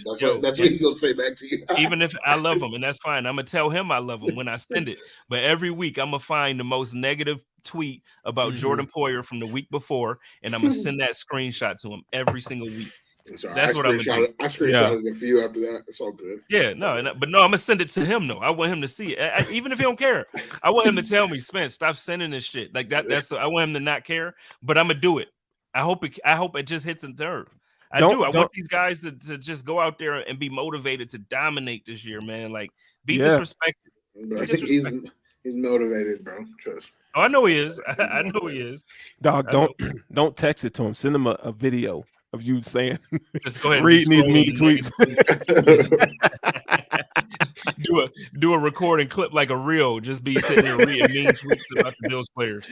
That's what he's gonna say back to you. Even if I love him, and that's fine. I'm gonna tell him I love him when I send it. But every week I'm gonna find the most negative tweet about Jordan Poyer from the week before, and I'm gonna send that screenshot to him every single week. That's what I'm gonna do. I screenshotted a few after that. It's all good. Yeah, but no, I'm gonna send it to him. No, I want him to see it. Even if he don't care, I want him to tell me, Spence, stop sending this shit. Like that. I want him to not care, but I'm gonna do it. I hope it just hits a nerve. I want these guys to just go out there and be motivated to dominate this year, man. Like be disrespected. He's motivated, bro. Trust. Oh, I know he is. I know he is. Dog, don't text it to him. Send him a video of you saying, just go ahead reading these mean tweets. do a recording clip like a reel. Just be sitting there reading mean tweets about the Bills players.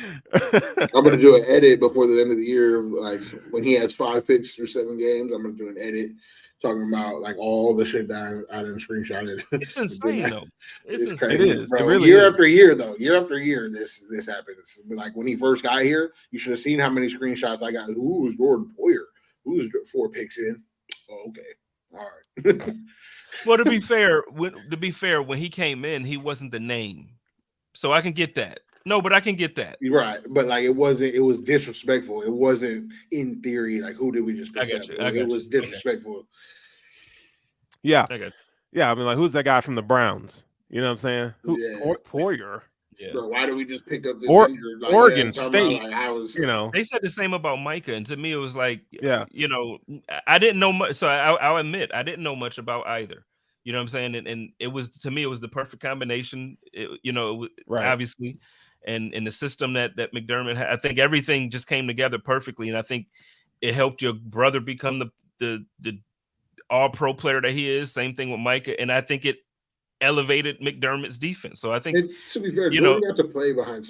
I'm gonna do an edit before the end of the year, like when he has 5 picks through 7 games. I'm gonna do an edit talking about like all the shit that I didn't screenshotted. It's insane though. It's crazy. It is. Bro. It really year is. after year, though. Year after year, this happens. Like when he first got here, you should have seen how many screenshots I got. Who was Jordan Poyer? Who was 4 picks in? Oh, okay. All right. Well, to be fair, when he came in, he wasn't the name, so I can get that. No, but I can get that. Right, but like it was disrespectful. It wasn't in theory like who did we just pick up? It was disrespectful. Okay. Yeah. Yeah, I mean, like, who's that guy from the Browns? You know what I'm saying? Poyer. Yeah. Bro, why do we just pick up this injured? Like, Oregon State? They said the same about Micah, and to me, it was like, yeah, I didn't know much. So I'll admit, I didn't know much about either. You know what I'm saying? And it was, to me, it was the perfect combination. Obviously, and in the system that McDermott had, I think everything just came together perfectly, and I think it helped your brother become the all-pro player that he is. Same thing with Micah, and I think it elevated McDermott's defense. So I think, to be fair, Jordan got to play behind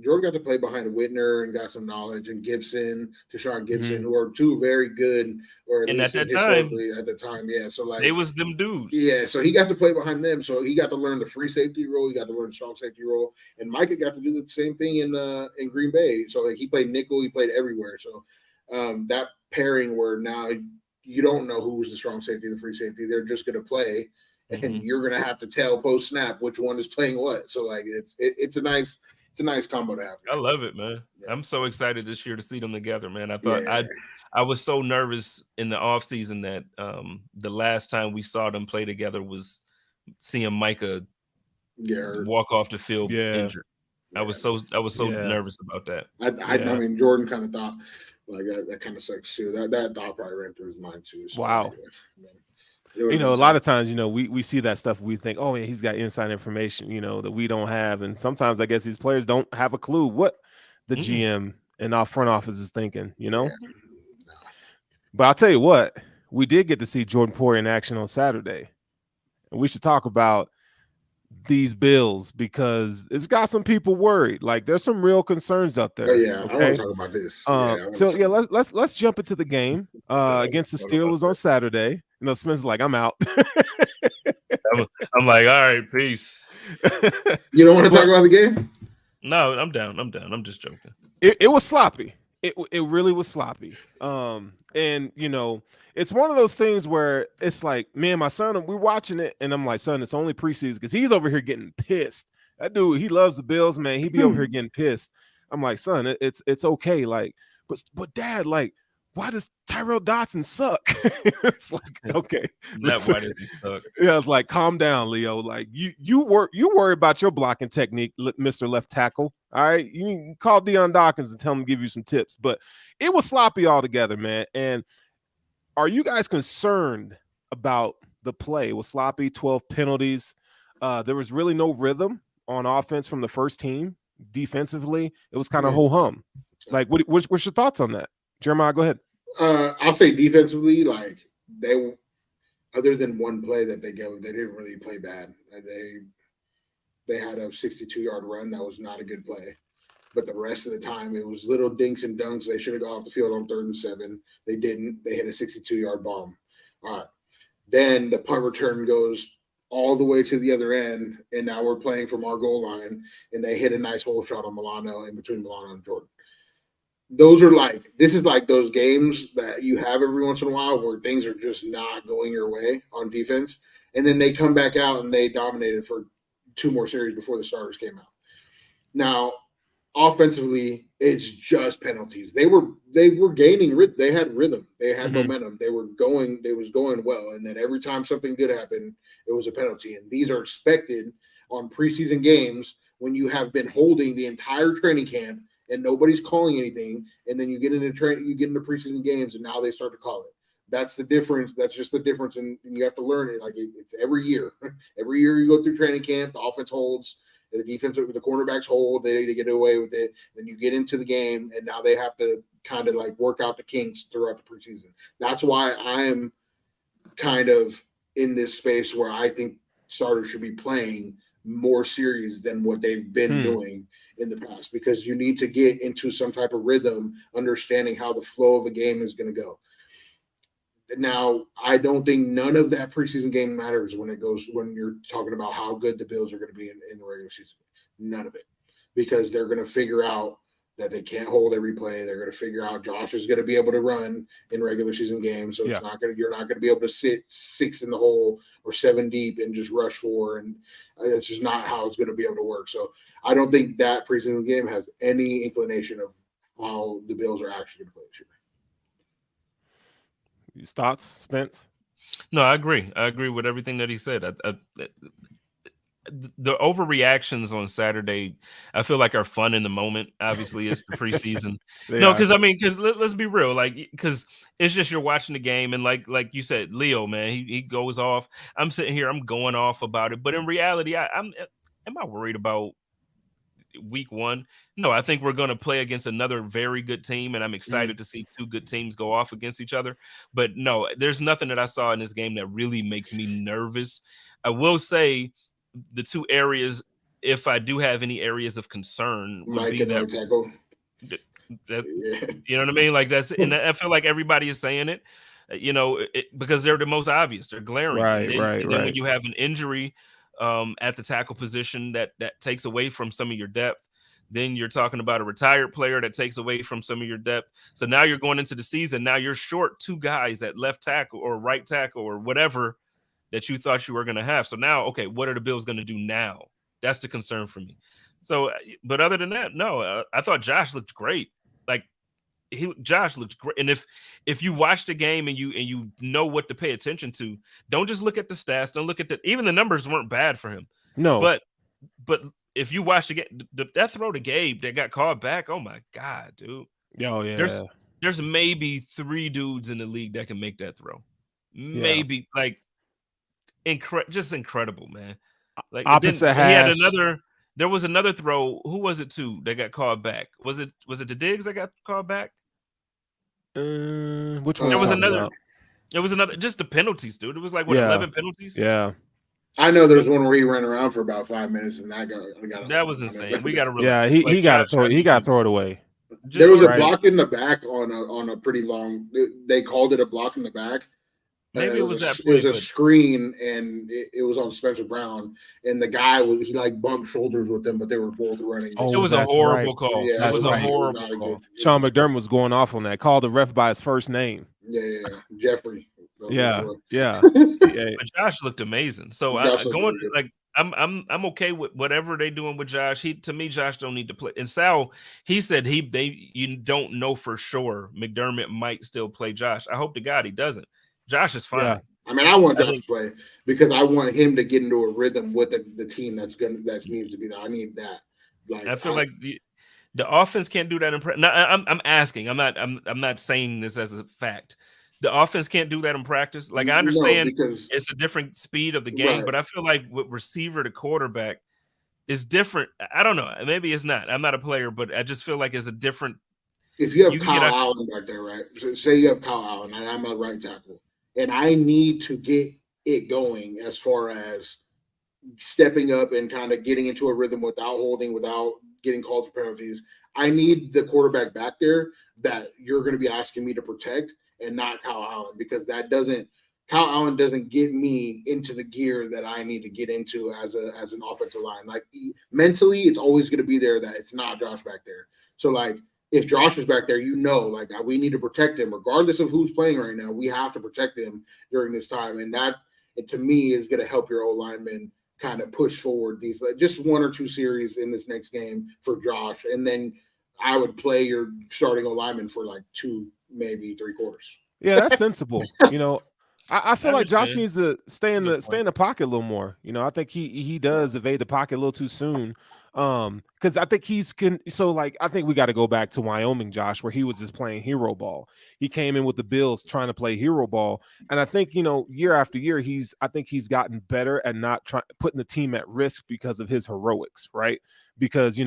Jordan got to play behind Whitner and got some knowledge, and Gibson, Deshaun Gibson, who are 2 very good, or at least at the time, yeah. So like they was them dudes. Yeah, so he got to play behind them. So he got to learn the free safety role, he got to learn the strong safety role, and Micah got to do the same thing in Green Bay. So like he played nickel, he played everywhere. So that pairing where now you don't know who's the strong safety, the free safety, they're just gonna play. And you're gonna have to tell post snap which one is playing what. So like it's a nice combo to have. I love it, man. Yeah. I'm so excited this year to see them together, man. I thought I was so nervous in the offseason that the last time we saw them play together was seeing Micah walk off the field injured. I was so nervous about that. I mean, Jordan kind of thought like that kind of sucks too. That thought probably ran through his mind too. So wow. A lot of times, we see that stuff. We think, oh, man, he's got inside information, that we don't have. And sometimes I guess these players don't have a clue what the GM and our front office is thinking, Yeah. But I'll tell you what, we did get to see Jordan Poyer in action on Saturday. And we should talk about these Bills because it's got some people worried. Like there's some real concerns out there. Oh, yeah, okay? I want to talk about this. Let's jump into the game against the Steelers on Saturday. Spencer's like, I'm out. I'm like, all right, peace. You don't want to talk about the game? No, I'm down. I'm just joking. It was sloppy. It really was sloppy. And it's one of those things where it's like, me and my son, we're watching it, and I'm like, son, it's only preseason because he's over here getting pissed. That dude, he loves the Bills, man. He be over here getting pissed. I'm like, son, it's okay. Like, but Dad, like, why does Tyrell Dodson suck? It's like, okay, Why does he suck? Yeah, it's like, calm down, Leo. Like you worry about your blocking technique, Mr. Left Tackle. All right, you can call Deion Dawkins and tell him to give you some tips. But it was sloppy altogether, man. And are you guys concerned about the play? It was sloppy, 12 penalties. There was really no rhythm on offense from the first team. Defensively, it was kind of ho-hum. Like, what's your thoughts on that? Jeremiah, go ahead. I'll say defensively, like they, other than one play that they gave, they didn't really play bad. They had a 62-yard run that was not a good play, but the rest of the time it was little dinks and dunks. They should have gone off the field on 3rd and 7. They didn't. They hit a 62-yard bomb. All right. Then the punt return goes all the way to the other end, and now we're playing from our goal line, and they hit a nice hole shot on Milano, in between Milano and Jordan. This is like those games that you have every once in a while where things are just not going your way on defense, and then they come back out and they dominated for 2 more series before the starters came out. Now, offensively, it's just penalties. They were gaining. They had rhythm. They had momentum. They was going well. And then every time something good happened, it was a penalty. And these are expected on preseason games when you have been holding the entire training camp and nobody's calling anything. And then you get into preseason games, and now they start to call it. That's the difference. That's just the difference. And you have to learn it. Like it's every year. Every year you go through training camp, the offense holds. The defense, the cornerbacks hold, they get away with it. Then you get into the game, and now they have to kind of like work out the kinks throughout the preseason. That's why I am kind of in this space where I think starters should be playing more series than what they've been doing in the past, because you need to get into some type of rhythm, understanding how the flow of a game is going to go. Now, I don't think none of that preseason game matters when you're talking about how good the Bills are going to be in the regular season. None of it, because they're going to figure out that they can't hold every play. They're going to figure out Josh is going to be able to run in regular season games, so you're not going to be able to sit 6 in the hole or 7 deep and just rush 4, and that's just not how it's going to be able to work. So I don't think that preseason game has any inclination of how the Bills are actually going to play this year. Your thoughts, Spence? No, I agree. I agree with everything that he said. The overreactions on Saturday, I feel like, are fun in the moment. Obviously, it's the preseason. Because let's be real, because it's just you're watching the game, and like you said, Leo, man, he goes off. I'm sitting here, I'm going off about it, but in reality, am I worried about week 1? No, I think we're going to play against another very good team, and I'm excited to see 2 good teams go off against each other. But no, there's nothing that I saw in this game that really makes me nervous. I will say the 2 areas, if I do have any areas of concern, would be that tackle. You know what I mean? Like that's, and I feel like everybody is saying it, because they're the most obvious. They're glaring. Right. When you have an injury at the tackle position that takes away from some of your depth, then you're talking about a retired player that takes away from some of your depth. So now you're going into the season. Now you're short 2 guys at left tackle or right tackle or whatever that you thought you were going to have. So now, okay, what are the Bills going to do now? That's the concern for me. So, but other than that, no, I thought Josh looked great. Josh looked great. And if you watch the game and you know what to pay attention to, don't just look at the stats. Don't look at even the numbers weren't bad for him. No, but if you watch the game, that throw to Gabe that got called back, oh my God, dude. Oh yeah. There's maybe 3 dudes in the league that can make that throw. Maybe just incredible, man. Like opposite hash. There was another throw. Who was it to that got called back? Was it the Diggs that got called back? Which one? There was another. It was another. Just the penalties, dude. It was like 11 penalties. Yeah. I know there's one where he ran around for about 5 minutes, and that was insane. We got to he got to throw it away. There was a block in the back on a pretty long. They called it a block in the back. Maybe it was a screen, and it was on Spencer Brown, and the guy he bumped shoulders with them, but they were both running. It was a horrible call. Yeah, it was a horrible call. Sean McDermott was going off on that. Called the ref by his first name. Yeah, Jeffrey. Yeah. But Josh looked amazing. So I'm okay with whatever they're doing with Josh. To me, Josh don't need to play. And Sal, he said you don't know for sure McDermott might still play Josh. I hope to God he doesn't. Josh is fine. Yeah. I mean, I want Josh to play because I want him to get into a rhythm with the team that needs to be there. I need that. Like I feel like the offense can't do that in practice. I'm asking. I'm not saying this as a fact. The offense can't do that in practice. Like I understand because it's a different speed of the game, right. but I feel like with receiver to quarterback is different. I don't know. Maybe it's not. I'm not a player, but I just feel like it's a different. If you have Kyle Allen back there, right? So say you have Kyle Allen, and I'm a right tackle, and I need to get it going as far as stepping up and kind of getting into a rhythm without holding, without getting called for penalties. I need the quarterback back there that you're going to be asking me to protect and not Kyle Allen, because Kyle Allen doesn't get me into the gear that I need to get into as an offensive line. Like mentally, it's always going to be there that it's not Josh back there. So like if Josh is back there, like we need to protect him regardless of who's playing right now. We have to protect him during this time, and that to me is going to help your O-lineman kind of push forward these just one or two series in this next game for Josh, and then I would play your starting O-lineman for like 2, maybe 3 quarters. Yeah, that's sensible. I feel like Josh needs to stay in the pocket a little more. I think he does evade the pocket a little too soon. Because I think I think we got to go back to Wyoming, Josh, where he was just playing hero ball. He came in with the Bills trying to play hero ball, and I think year after year he's gotten better at not putting the team at risk because of his heroics, right? Because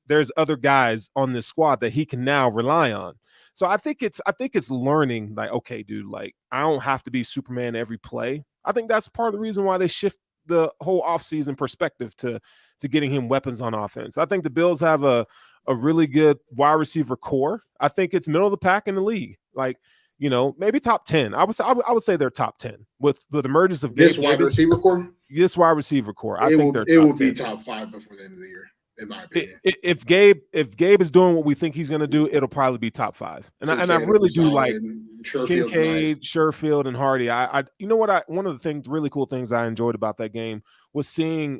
there's other guys on this squad that he can now rely on. So I think it's learning, like, okay, dude, like I don't have to be Superman every play. I think that's part of the reason why they shift the whole offseason perspective to getting him weapons on offense. I think the Bills have a really good wide receiver core. I think it's middle of the pack in the league. Like, maybe top 10. I would say they're top 10 with the emergence of this wide receiver core. This wide receiver core. I think it will be top 5 before the end of the year, in my opinion. If Gabe is doing what we think he's going to do, it'll probably be top 5. And I really do like Kincaid, Sherfield, and Hardy. One of the really cool things I enjoyed about that game was seeing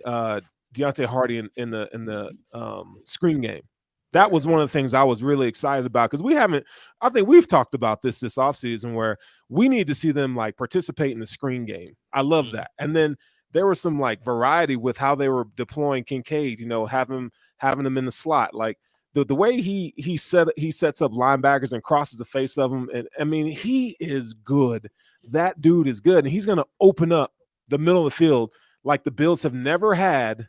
Deontay Hardy in the screen game. That was one of the things I was really excited about, because I think we've talked about this offseason where we need to see them like participate in the screen game. I love that. And then there was some like variety with how they were deploying Kincaid, having him in the slot. Like the way he sets up linebackers and crosses the face of them. And I mean, he is good. That dude is good. And he's going to open up the middle of the field like the Bills have never had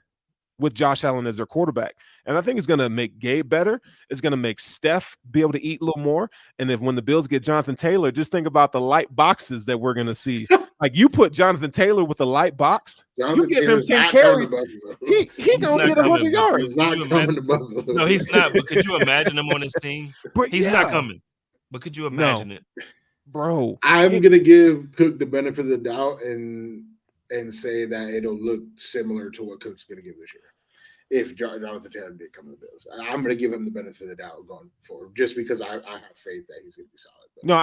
with Josh Allen as their quarterback. And I think it's going to make Gabe better. It's going to make Steph be able to eat a little more. And when the Bills get Jonathan Taylor, just think about the light boxes that we're going to see. Like, you put Jonathan Taylor with a light box, you give him 10 carries, he going to get 100 yards. He's not coming to Buffalo. No, he's not. But could you imagine him on his team? He's not coming. But could you imagine it? Bro. I'm going to give Cook the benefit of the doubt and say that it'll look similar to what Cook's going to give this year. If Jonathan Taylor did come to the Bills, I'm going to give him the benefit of the doubt going forward, just because I have faith that he's going to be solid. But, no,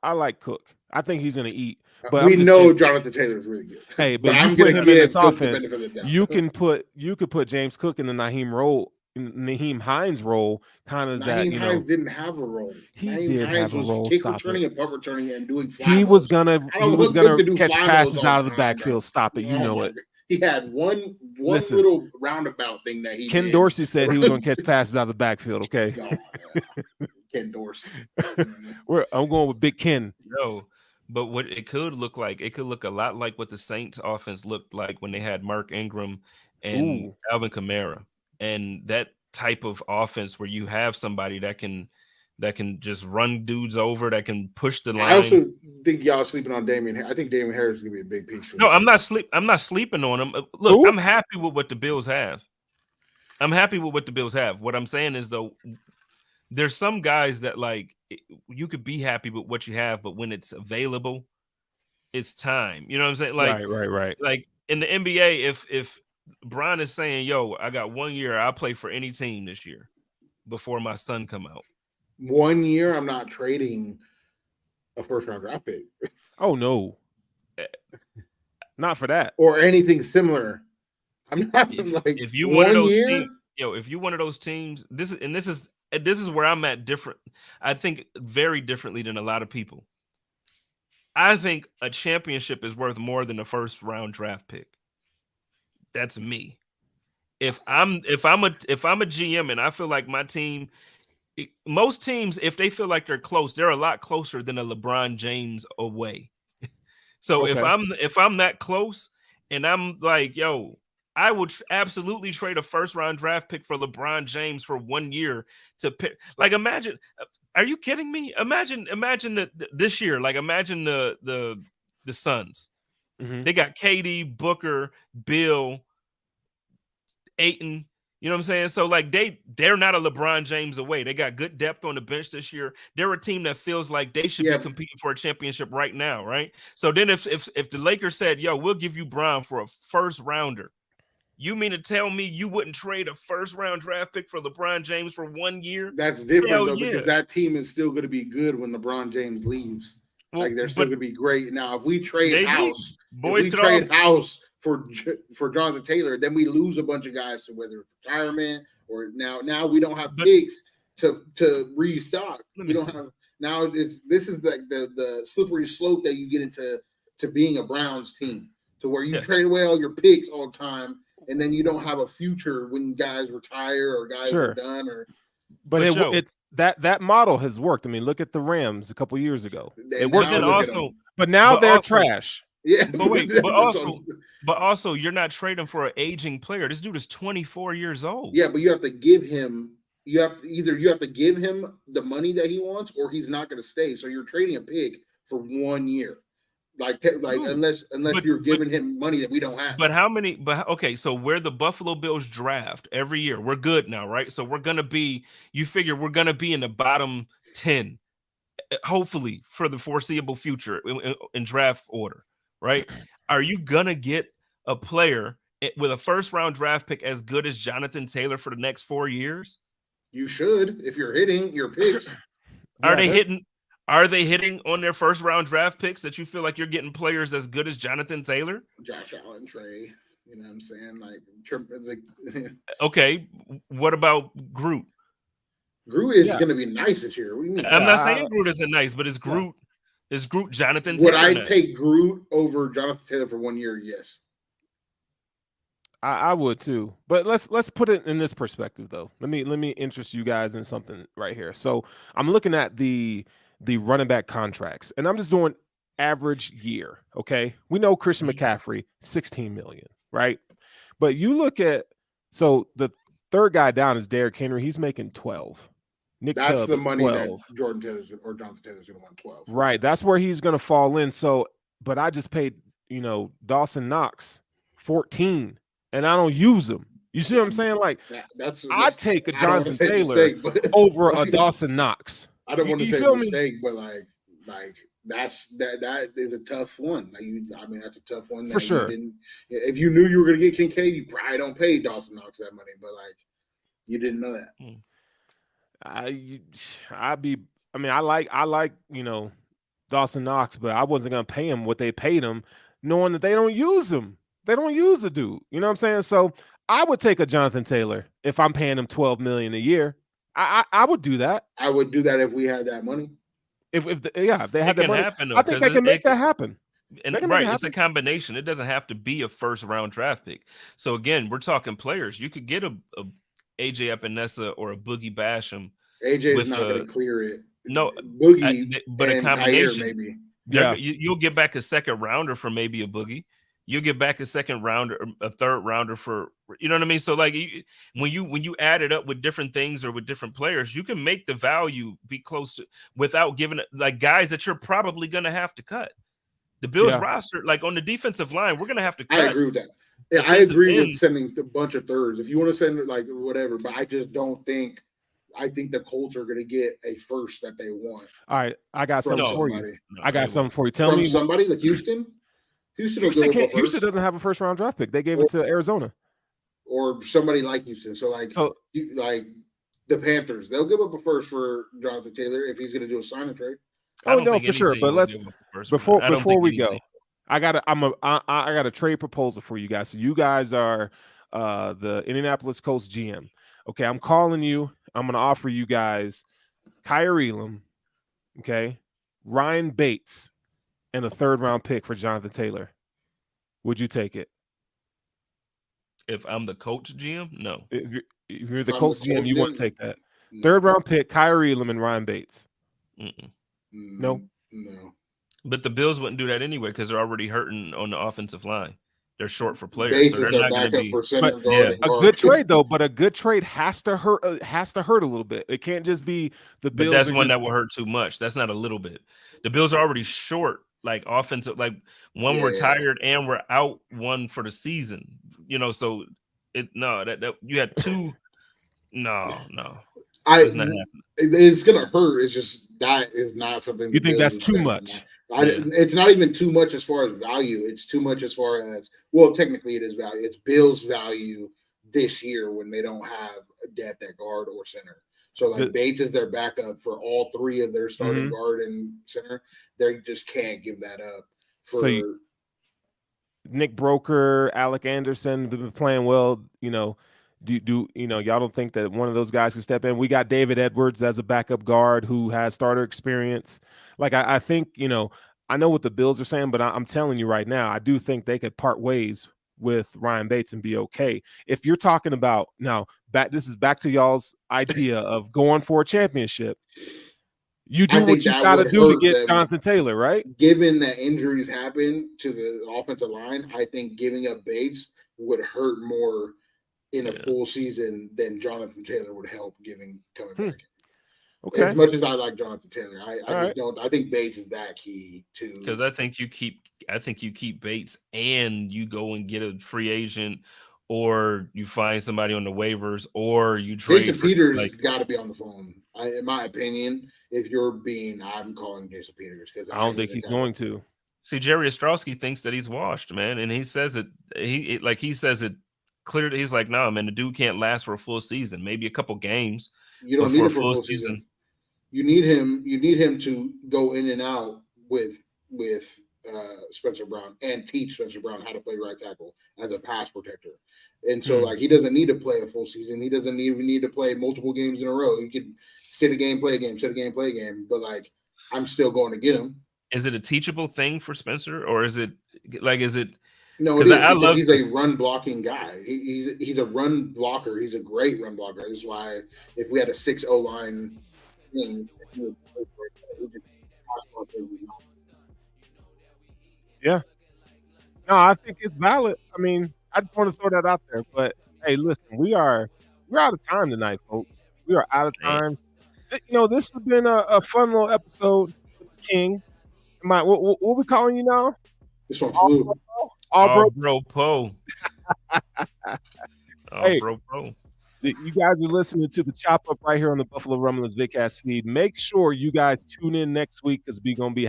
I like Cook. I think he's going to eat. But we know Jonathan Taylor is really good. Hey, but I'm going to give this offense. You could put James Cook in the Nyheim Hines role, kind of that. Hines didn't have a role. He did have a role. Kick returning and punt returning and doing. He was gonna catch passes out of the backfield. Stop it. You know it. He had one little roundabout thing that Ken did. Dorsey said he was going to catch passes out of the backfield. Okay. Ken Dorsey. I'm going with Big Ken. No, but what it could look like, it could look a lot like what the Saints offense looked like when they had Mark Ingram and Alvin Kamara, and that type of offense where you have somebody that can just run dudes over, that can push the line. I also think y'all sleeping on Damian. I think Damian Harris is gonna be a big piece. No, I'm not sleeping on him. Look, I'm happy with what the Bills have. What I'm saying is, though, there's some guys that, like, you could be happy with what you have, but when it's available, it's time. You know what I'm saying? Like, right. Like in the NBA, if Brian is saying, "Yo, I got 1 year, I'll play for any team this year before my son come out." 1 year, I'm not trading a first-round draft pick. Oh no, not for that or anything similar I'm not if you one of 1 those year. teams, if you one of those teams, this is where I'm at different. I think very differently than a lot of people. I think a championship is worth more than a first round draft pick. That's me. If I'm a GM and I feel like my team, most teams, if they feel like they're close, they're a lot closer than a LeBron James away. So Okay. if I'm that close and I'm like, yo, I would absolutely trade a first round draft pick for LeBron James for 1 year to pick. Like, imagine, are you kidding me? Imagine this year, like imagine the Suns. Mhm. They got KD, Booker, Bill, Ayton. You know what I'm saying? So like they're not a LeBron James away. They got good depth on the bench this year. They're a team that feels like they should be competing for a championship right now, right? So then if the Lakers said, "Yo, we'll give you Bron for a first rounder," you mean to tell me you wouldn't trade a first round draft pick for LeBron James for 1 year? That's different Hell though, yeah. because that team is still going to be good when LeBron James leaves. Well, like they're still going to be great. Now, if we trade House, House for Jonathan Taylor, then we lose a bunch of guys to whether it's retirement or now we don't have picks to restock. We don't have now. This is the slippery slope that you get into being a Browns team, to where you trade away all your picks all the time, and then you don't have a future when guys retire or guys are done. But it's that model has worked. I mean, look at the Rams a couple years ago. It worked. But now they're trash. Yeah, but also, you're not trading for an aging player. This dude is 24 years old. Yeah, but you have to give him. You have to give him the money that he wants, or he's not going to stay. So you're trading a pick for 1 year, unless you're giving him money that we don't have. But how many? But okay, so where the Buffalo Bills draft every year, we're good now, right? So we're gonna be. You figure we're gonna be in the bottom 10, hopefully for the foreseeable future in draft order. Right? Are you gonna get a player with a first round draft pick as good as Jonathan Taylor for the next 4 years? You should, if you're hitting your picks. Are they hitting on their first round draft picks that you feel like you're getting players as good as Jonathan Taylor? Josh Allen, Trey, you know what I'm saying? Like okay, what about Groot? Groot is going to be nice this year. What do you mean? I'm not saying Groot isn't nice, but is Groot Jonathan Taylor? Would I take Groot over Jonathan Taylor for 1 year? Yes. I would too. But let's put it in this perspective though. Let me interest you guys in something right here. So I'm looking at the running back contracts, and I'm just doing average year. Okay. We know Christian McCaffrey, 16 million, right? But you look at, so the third guy down is Derrick Henry. He's making 12. That's the money that Jordan Taylor's or Jonathan Taylor's going to want 12. Right. That's where he's going to fall in. So, but I just paid, Dawson Knox 14, and I don't use him. You see what I'm saying? Like, I'd take a Jonathan Taylor over a Dawson Knox. I don't want to say mistake, but like that is a tough one. That's a tough one. For sure. If you knew you were going to get Kincaid, you probably don't pay Dawson Knox that money, but like you didn't know that. I like Dawson Knox, but I wasn't gonna pay him what they paid him, knowing that they don't use him. They don't use the dude. You know what I'm saying? So I would take a Jonathan Taylor if I'm paying him $12 million a year. I would do that. I would do that if we had that money. If they had that money, happen, though, I think they can make that happen. And right, it's a combination. It doesn't have to be a first round draft pick. So again, we're talking players. You could get a AJ Epinesa or a Boogie Basham. AJ is not going to clear it. No, Boogie, but a combination. Kyrie, maybe. Yeah, you'll get back a second rounder for maybe a Boogie. You'll get back a second rounder, a third rounder for, you know what I mean. So like when you add it up with different things or with different players, you can make the value be close to without giving like guys that you're probably going to have to cut. The Bills roster, like on the defensive line, we're going to have to cut. I agree with that. Yeah, I agree with sending a bunch of thirds. If you want to send like whatever, but I just don't think. I think the Colts are going to get a first that they want. All right, I got something for you. I got something for you. Tell me somebody like Houston. Houston doesn't have a first round draft pick. They gave it to Arizona or somebody like Houston. So like the Panthers, they'll give up a first for Jonathan Taylor if he's going to do a sign and trade. Oh no, for sure. But let's before we go, I got a trade proposal for you guys. So you guys are the Indianapolis Colts GM. Okay, I'm calling you. I'm going to offer you guys Kyer Elam, okay, Ryan Bates, and a 3rd-round pick for Jonathan Taylor. Would you take it? If I'm the Colts GM, no. If you're the Colts GM, you want to take that. No. 3rd-round pick, Kyer Elam and Ryan Bates. No. No. But the Bills wouldn't do that anyway because they're already hurting on the offensive line. They're short for players, Bates so they're is their not going to backup be. for center But, guard. yeah, and A guard. good trade though, but a good trade has to hurt a little bit. It can't just be the Bills. But that's are one just, that will hurt too much. That's not a little bit. The Bills are already short, like offensive, like one retired and we're out one for the season. You know, so that you had 2. No, it's not happening. It's gonna hurt. It's just that is not something. You think that's too much? It's not even too much as far as value. It's too much as far as, well, technically it is value. It's Bills' value this year when they don't have a depth at guard or center. So like Bates is their backup for all 3 of their starting guard and center. They just can't give that up for Nick Broker, Alec Anderson have been playing well. You know, do you know, y'all don't think that one of those guys can step in? We got David Edwards as a backup guard who has starter experience. Like I think, you know, I know what the Bills are saying, but I'm telling you right now, I do think they could part ways with Ryan Bates and be okay. If you're talking about now, this is back to y'all's idea of going for a championship. You do what you got to do to get Jonathan Taylor, right? Given that injuries happen to the offensive line, I think giving up Bates would hurt more in a full season than Jonathan Taylor would help coming back. Okay. As much as I like Jonathan Taylor, I just don't. I think Bates is that key too. Because I think you keep Bates and you go and get a free agent, or you find somebody on the waivers, or you trade. Jason Peters got to be on the phone. In my opinion, I'm calling Jason Peters because I don't think he's going to. See, Jerry Ostrowski thinks that he's washed, man, and he says it. He says it clear. He's like, no, man, the dude can't last for a full season. Maybe a couple games. You don't need him for a full season. You need him to go in and out with Spencer Brown and teach Spencer Brown how to play right tackle as a pass protector. And so like he doesn't need to play a full season. He doesn't even need to play multiple games in a row. He could sit a game, play a game, sit a game, play a game. But like I'm still going to get him. Is it a teachable thing for Spencer, or is it? No, because he's a run blocking guy. He's a run blocker. He's a great run blocker. That's why if we had a 6-0 line thing, yeah. No, I think it's valid. I mean, I just want to throw that out there. But hey, listen, we're out of time tonight, folks. We are out of time. You know, this has been a fun little episode with the King. What we calling you now? This one flew. All bro po. Hey, bro po. You guys are listening to the Chop Up right here on the Buffalo Rumblings Vidcast feed. Make sure you guys tune in next week because we're gonna be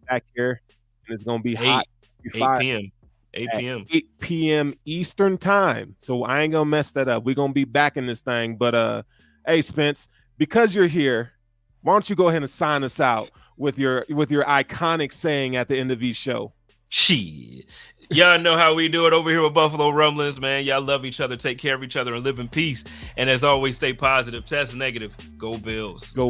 back here and it's gonna be hot. 8 p.m. 8 p.m. 8 p.m. Eastern time. So I ain't gonna mess that up. We're gonna be back in this thing. But hey, Spence, because you're here, why don't you go ahead and sign us out with your iconic saying at the end of each show? Shit. Y'all know how we do it over here with Buffalo Rumblings, man. Y'all love each other, take care of each other, and live in peace. And as always, stay positive, test negative. Go Bills. Go